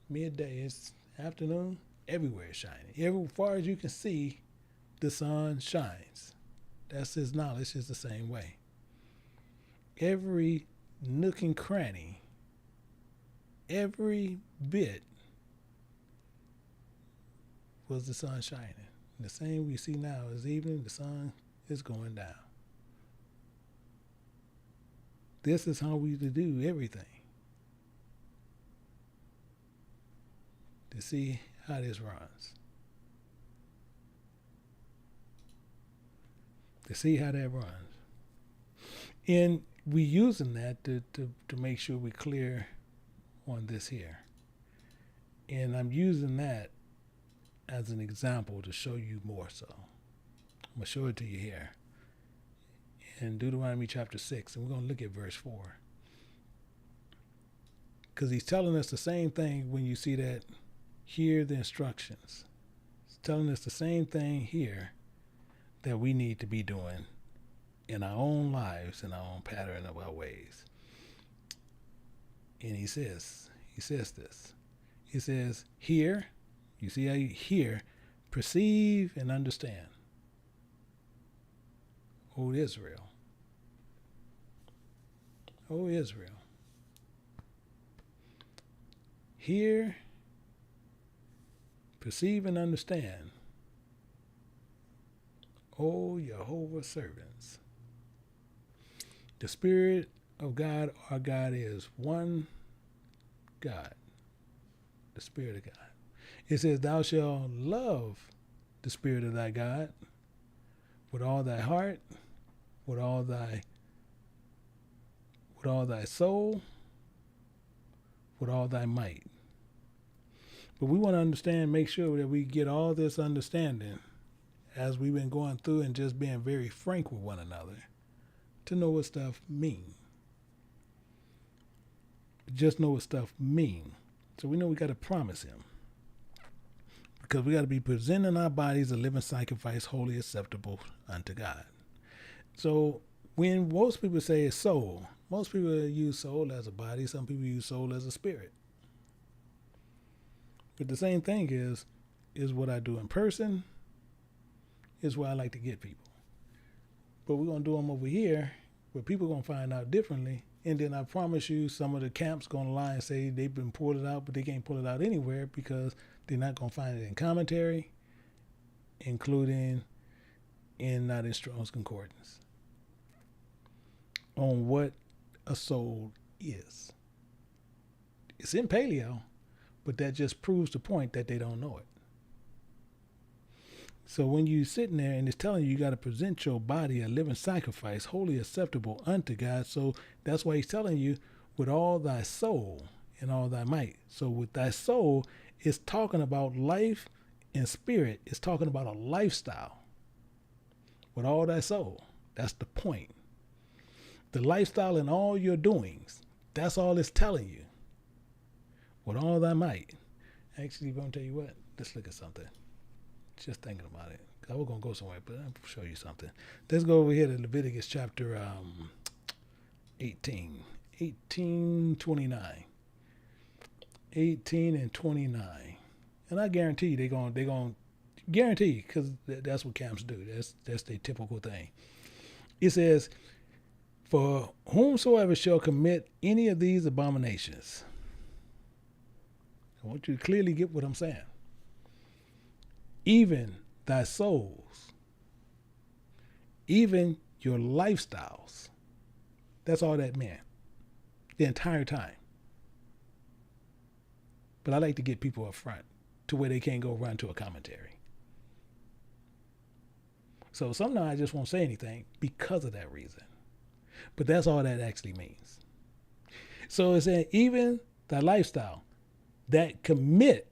Midday, it's afternoon, everywhere is shining. As far as you can see, the sun shines. That's his knowledge is the same way. Every nook and cranny, every bit was the sun shining. And the same we see now is evening, the sun is going down. This is how we do everything. To see how this runs. To see how that runs. And we using that to make sure we're clear on this here. And I'm using that as an example to show you more so. I'm going to show it to you here. In Deuteronomy chapter 6, and we're going to look at verse 4. Because he's telling us the same thing when you see that, hear the instructions. He's telling us the same thing here that we need to be doing in our own lives, in our own pattern of our ways. And he says this. He says, hear, you see how you hear, perceive, and understand. O Israel. O Israel. Hear, perceive, and understand. O Jehovah's servants. The Spirit of God, our God, is one God. The Spirit of God. It says, thou shalt love the Spirit of thy God with all thy heart, with all thy soul, with all thy might. But we want to understand, make sure that we get all this understanding as we've been going through and just being very frank with one another to know what stuff mean. Just know what stuff mean. So we know we got to promise him. Because we got to be presenting our bodies a living sacrifice, wholly acceptable unto God. So when most people say soul, most people use soul as a body. Some people use soul as a spirit. But the same thing is what I do in person, is where I like to get people. But we're going to do them over here where people are going to find out differently. And then I promise you, some of the camps going to lie and say they've been pulled it out, but they can't pull it out anywhere because they're not going to find it in commentary, including not in Strong's Concordance, on what a soul is. It's in Paleo, but that just proves the point that they don't know it. So when you're sitting there and it's telling you got to present your body a living sacrifice, wholly acceptable unto God. So that's why he's telling you with all thy soul and all thy might. So with thy soul, it's talking about life and spirit. It's talking about a lifestyle with all thy soul. That's the point. The lifestyle in all your doings. That's all it's telling you. With all thy might. Actually, I'm going to tell you what. Let's look at something. Just thinking about it. I was going to go somewhere, but I'll show you something. Let's go over here to Leviticus chapter 18. 18:29. 18 and 29. And I guarantee they're going to guarantee, because that's what camps do. That's their typical thing. It says, for whomsoever shall commit any of these abominations. I want you to clearly get what I'm saying. Even thy souls, even your lifestyles. That's all that meant the entire time. But I like to get people up front to where they can't go run to a commentary. So sometimes I just won't say anything because of that reason. But that's all that actually means. So it's saying even thy lifestyle that commit,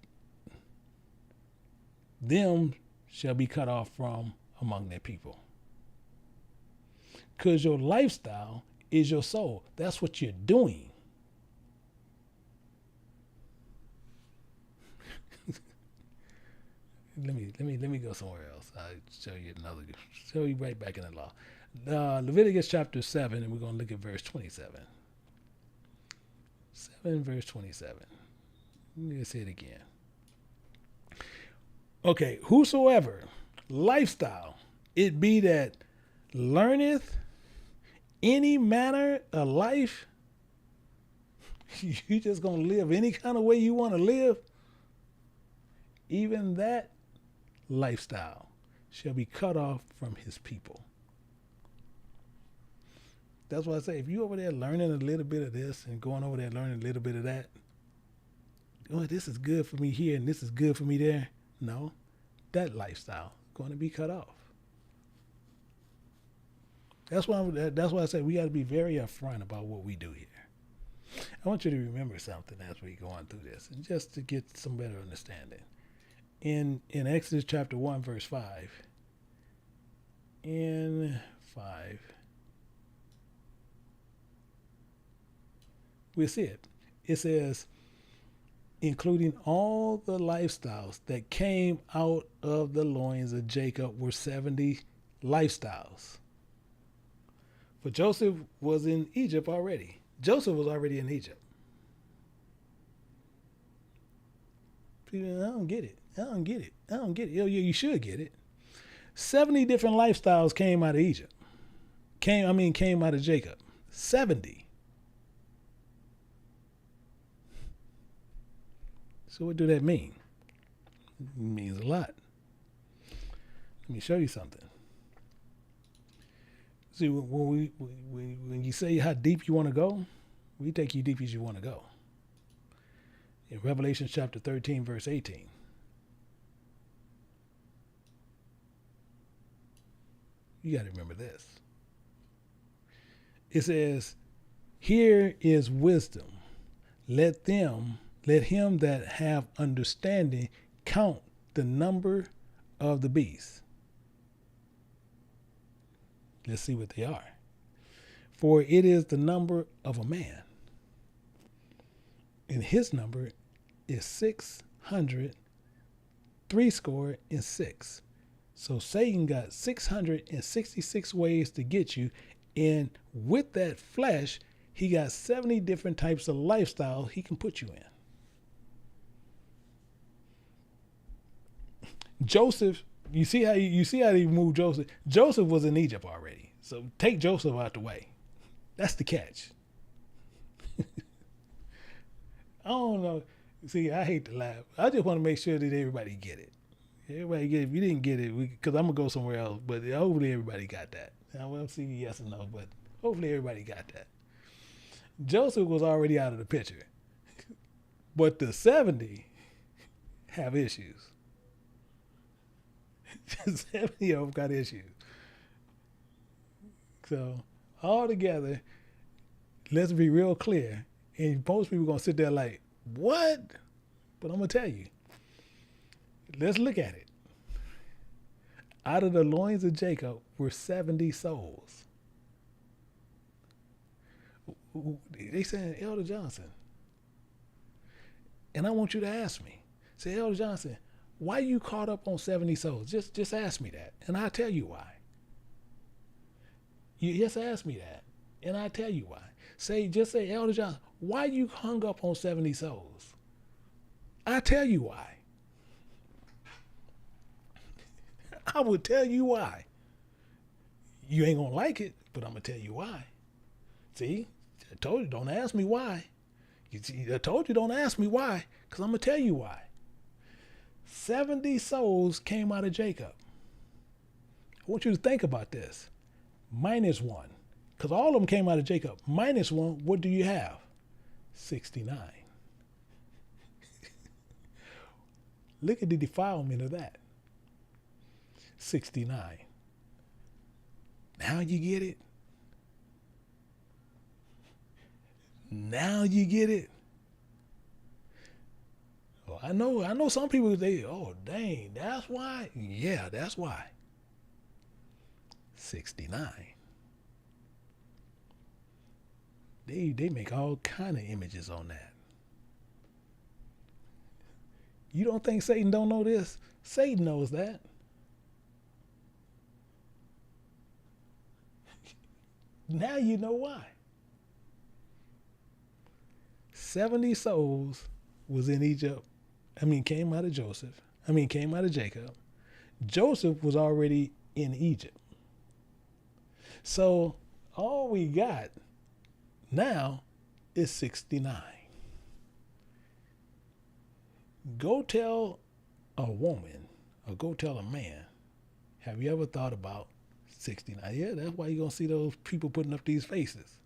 them shall be cut off from among their people. Because your lifestyle is your soul. That's what you're doing. Let me go somewhere else. I'll show you right back in the law. Leviticus chapter 7, and we're going to look at verse 27. 7 verse 27. Let me say it again. Okay, whosoever lifestyle it be that learneth any manner of life, you just gonna live any kind of way you want to live, even that lifestyle shall be cut off from his people. That's why I say, if you over there learning a little bit of this and going over there learning a little bit of that, oh, this is good for me here and this is good for me there. No, that lifestyle is going to be cut off. That's why I say we got to be very upfront about what we do here. I want you to remember something as we go on through this, and just to get some better understanding. In Exodus chapter 1, verse 5, and 5. We'll see it. It says, including all the lifestyles that came out of the loins of Jacob were 70 lifestyles. For Joseph was in Egypt already. Joseph was already in Egypt. People, I don't get it. I don't get it. I don't get it. You should get it. 70 different lifestyles came out of Egypt. Came out of Jacob. 70. So what do that mean? It means a lot. Let me show you something. See, when you say how deep you want to go, we take you deep as you want to go. In Revelation chapter 13, verse 18. You got to remember this. It says, here is wisdom. Let him that have understanding count the number of the beast. Let's see what they are. For it is the number of a man. And his number is 666. So Satan got 666 ways to get you. And with that flesh, he got 70 different types of lifestyle he can put you in. Joseph, you see how he moved Joseph? Joseph was in Egypt already. So take Joseph out the way. That's the catch. I don't know. See, I hate to laugh. I just want to make sure that everybody get it. Everybody get it. If you didn't get it, because I'm going to go somewhere else, but hopefully everybody got that. I won't see yes or no, but hopefully everybody got that. Joseph was already out of the picture. But the 70 have issues. 70 of them got issues. So, all together, let's be real clear. And most people are going to sit there like, what? But I'm going to tell you. Let's look at it. Out of the loins of Jacob were 70 souls. They said, Elder Johnson. And I want you to ask me. Say, Elder Johnson, why you caught up on 70 souls? Just ask me that, and I'll tell you why. You just ask me that, and I'll tell you why. Just say, Elder Johnson, why you hung up on 70 souls? I'll tell you why. I will tell you why. You ain't gonna like it, but I'm gonna tell you why. See, I told you, don't ask me why. I told you, don't ask me why, because I'm gonna tell you why. 70 souls came out of Jacob. I want you to think about this. Minus 1, because all of them came out of Jacob. Minus 1, what do you have? 69. Look at the defilement of that. 69. Now you get it? Now you get it? Oh, I know some people, oh, dang, that's why? Yeah, that's why. 69. They make all kind of images on that. You don't think Satan don't know this? Satan knows that. Now you know why. 70 souls was in Egypt. Came out of Jacob. Joseph was already in Egypt. So all we got now is 69. Go tell a woman or go tell a man, have you ever thought about 69? Yeah, that's why you're going to see those people putting up these faces.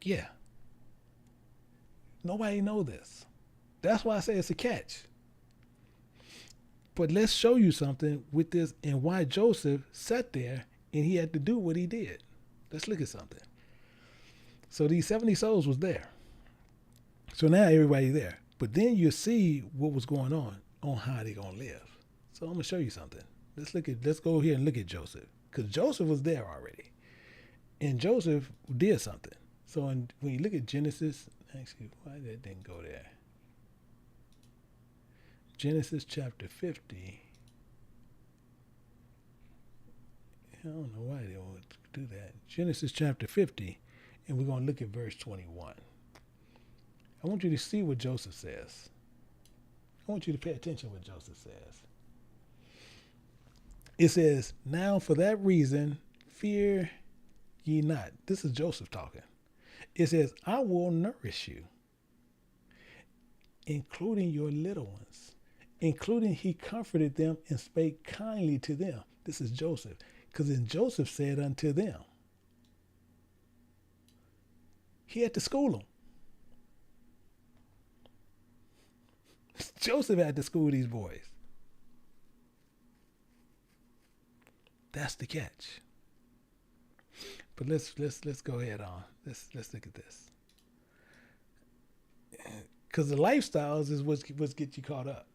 Yeah. Nobody know this. That's why I say it's a catch. But let's show you something with this and why Joseph sat there and he had to do what he did. Let's look at something. So these 70 souls was there. So now everybody there. But then you see what was going on how they going to live. So I'm going to show you something. Let's go here and look at Joseph. because Joseph was there already. And Joseph did something. So when you look at Genesis, actually, why that didn't go there? Genesis chapter 50. I don't know why they want to do that. Genesis chapter 50, and we're going to look at verse 21. I want you to see what Joseph says. I want you to pay attention to what Joseph says. It says, now for that reason, fear ye not. This is Joseph talking. It says, I will nourish you, including your little ones. Including he comforted them and spake kindly to them. This is Joseph. Because then Joseph said unto them, he had to school them. Joseph had to school these boys. That's the catch. But let's go ahead on. Let's look at this. Because the lifestyles is what's get you caught up.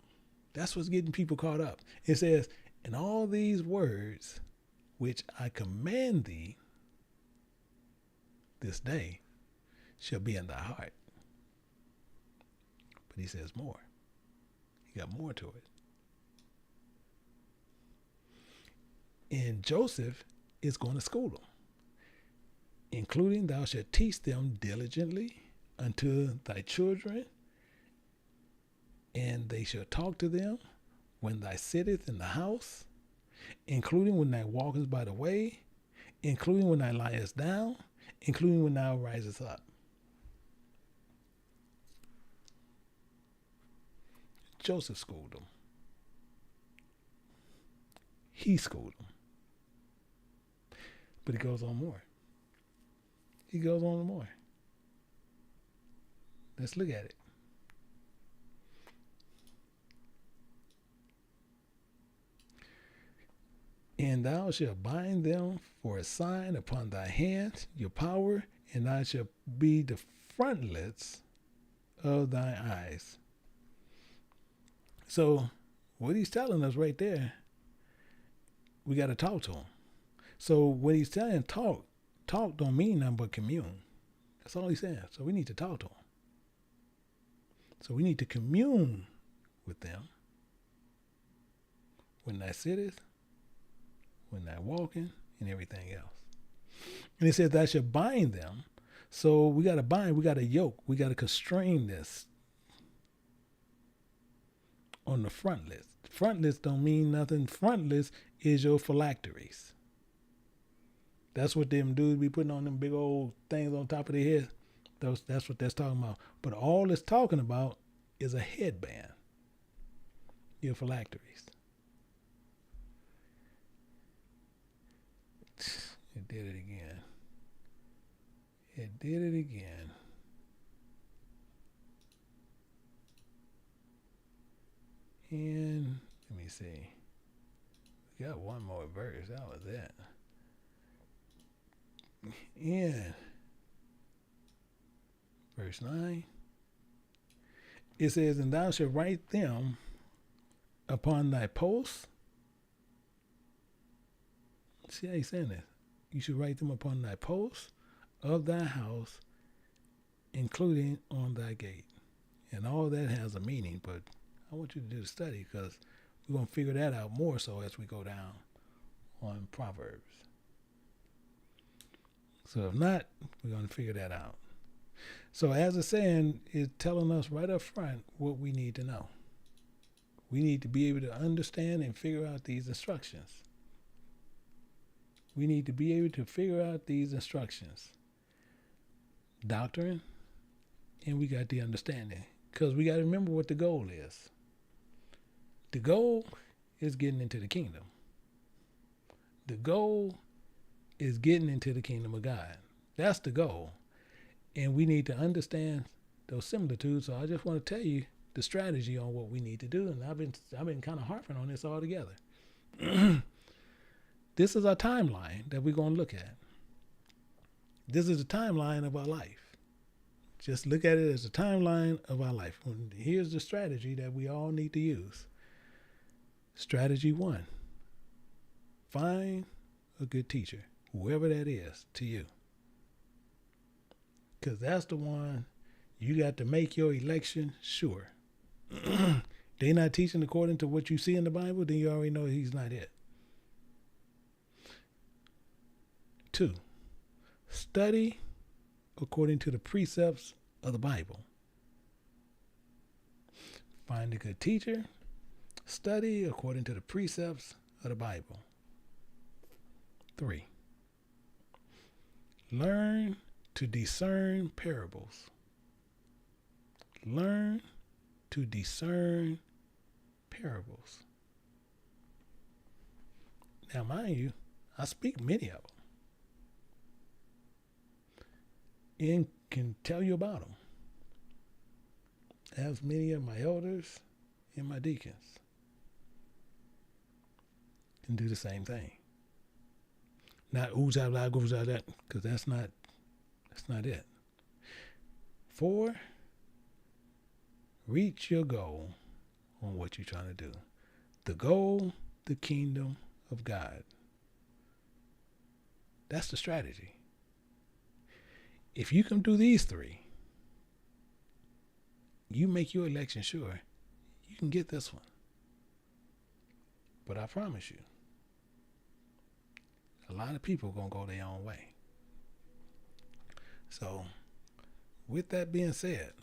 That's what's getting people caught up. It says, and all these words which I command thee this day shall be in thy heart. But he says more. He got more to it. And Joseph is going to school them, including thou shalt teach them diligently unto thy children, and they shall talk to them when thou sittest in the house, including when thou walkest by the way, including when thou liest down, including when thou risest up. Joseph schooled them. He schooled them. But he goes on more. He goes on more. Let's look at it. And thou shalt bind them for a sign upon thy hands, your power, and thou shalt be the frontlets of thy eyes. So what he's telling us right there, we got to talk to him. So what he's telling, talk don't mean nothing but commune. That's all he's saying. So we need to talk to him. So we need to commune with them. When thou sittest, when thou walking, and everything else. And he says, thou shalt bind them. So we got to bind, we got to yoke, we got to constrain this on the frontlets. Frontlets don't mean nothing. Frontlets is your phylacteries. That's what them dudes be putting on them big old things on top of their head. That's what that's talking about. But all it's talking about is a headband. Your phylacteries. It did it again. It did it again. And let me see. We got one more verse. That was that. In verse 9, it says, and thou shalt write them upon thy posts. See how he's saying this? You should write them upon thy posts of thy house, including on thy gate. And all that has a meaning, but I want you to do the study because we're going to figure that out more so as we go down on Proverbs. So if not, we're going to figure that out. So as it's saying, it's telling us right up front what we need to know. We need to be able to understand and figure out these instructions. We need to be able to figure out these instructions. Doctrine, and we got the understanding. Because we got to remember what the goal is. The goal is getting into the kingdom. The goal is getting into the kingdom of God. That's the goal. And we need to understand those similitudes. So I just want to tell you the strategy on what we need to do. And I've been kind of harping on this all together. This is our timeline that we're going to look at. This is the timeline of our life. Just look at it as a timeline of our life. Here's the strategy that we all need to use. Strategy 1. Find a good teacher, whoever that is to you. Because that's the one you got to make your election sure. They're not teaching according to what you see in the Bible, then you already know he's not it. 2, study according to the precepts of the Bible. Find a good teacher. Study according to the precepts of the Bible. 3, learn to discern parables. Learn to discern parables. Now, mind you, I speak many of them and can tell you about them, as many of my elders and my deacons can do the same thing. Not that, because that's not it. 4, reach your goal on what you're trying to do. The goal, the kingdom of God. That's the strategy. If you can do these 3, you make your election sure, you can get this one. But I promise you, a lot of people are going to go their own way. So, with that being said,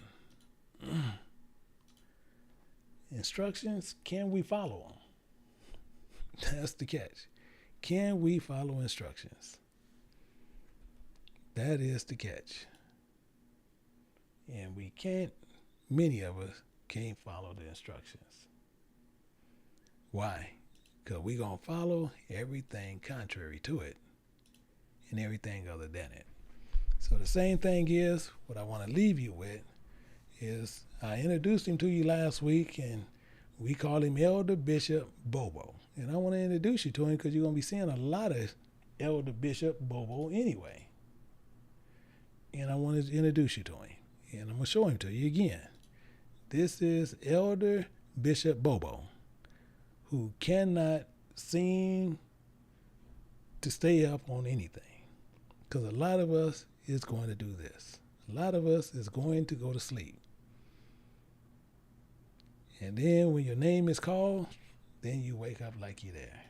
instructions, can we follow them? That's the catch. Can we follow instructions? That is the catch. And we can't, many of us can't follow the instructions. Why? Because we're going to follow everything contrary to it and everything other than it. So the same thing is, what I want to leave you with is, I introduced him to you last week, and we call him Elder Bishop Bobo. And I want to introduce you to him because you're going to be seeing a lot of Elder Bishop Bobo anyway. And I want to introduce you to him. And I'm going to show him to you again. This is Elder Bishop Bobo, who cannot seem to stay up on anything. Because a lot of us is going to do this. A lot of us is going to go to sleep. And then when your name is called, then you wake up like you're there.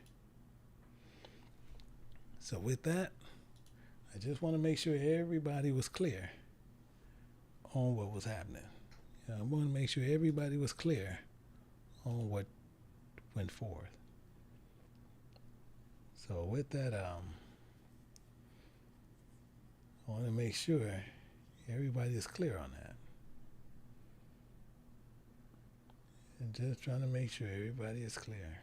So with that, I just want to make sure everybody was clear on what was happening. I want to make sure everybody was clear on what went forth. So with that, I want to make sure everybody is clear on that. And just trying to make sure everybody is clear.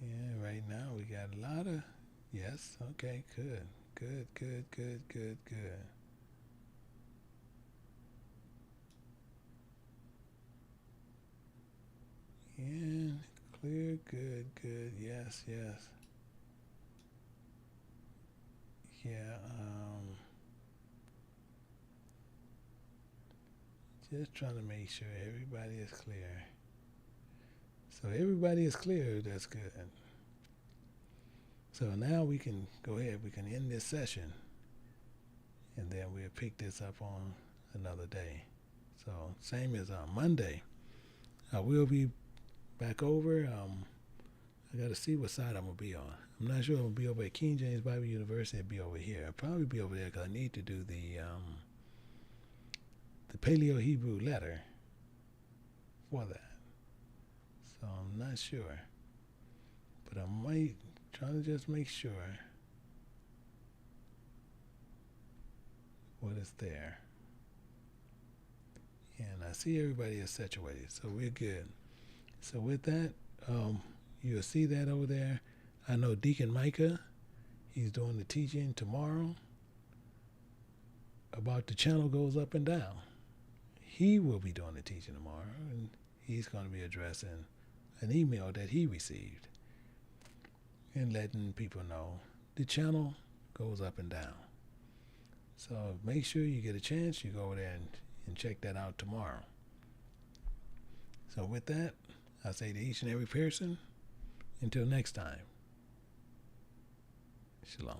Yeah, right now we got a lot of, yes, okay, good. Yeah, clear, good, yes. Yeah, just trying to make sure everybody is clear. So everybody is clear, that's good. So now we can go ahead, we can end this session, and then we'll pick this up on another day. So same as Monday, I will be back over. I got to see what side I'm going to be on. I'm not sure I'm going to be over at King James Bible University or be over here. I'll probably be over there because I need to do the Paleo Hebrew letter for that. So I'm not sure. But I might try to just make sure what is there. And I see everybody is situated, so we're good. So with that, you'll see that over there. I know Deacon Micah, he's doing the teaching tomorrow about the channel goes up and down. He will be doing the teaching tomorrow, and he's going to be addressing an email that he received and letting people know the channel goes up and down. So make sure you get a chance, you go over there and check that out tomorrow. So with that, I say to each and every person, Until next time, shalom.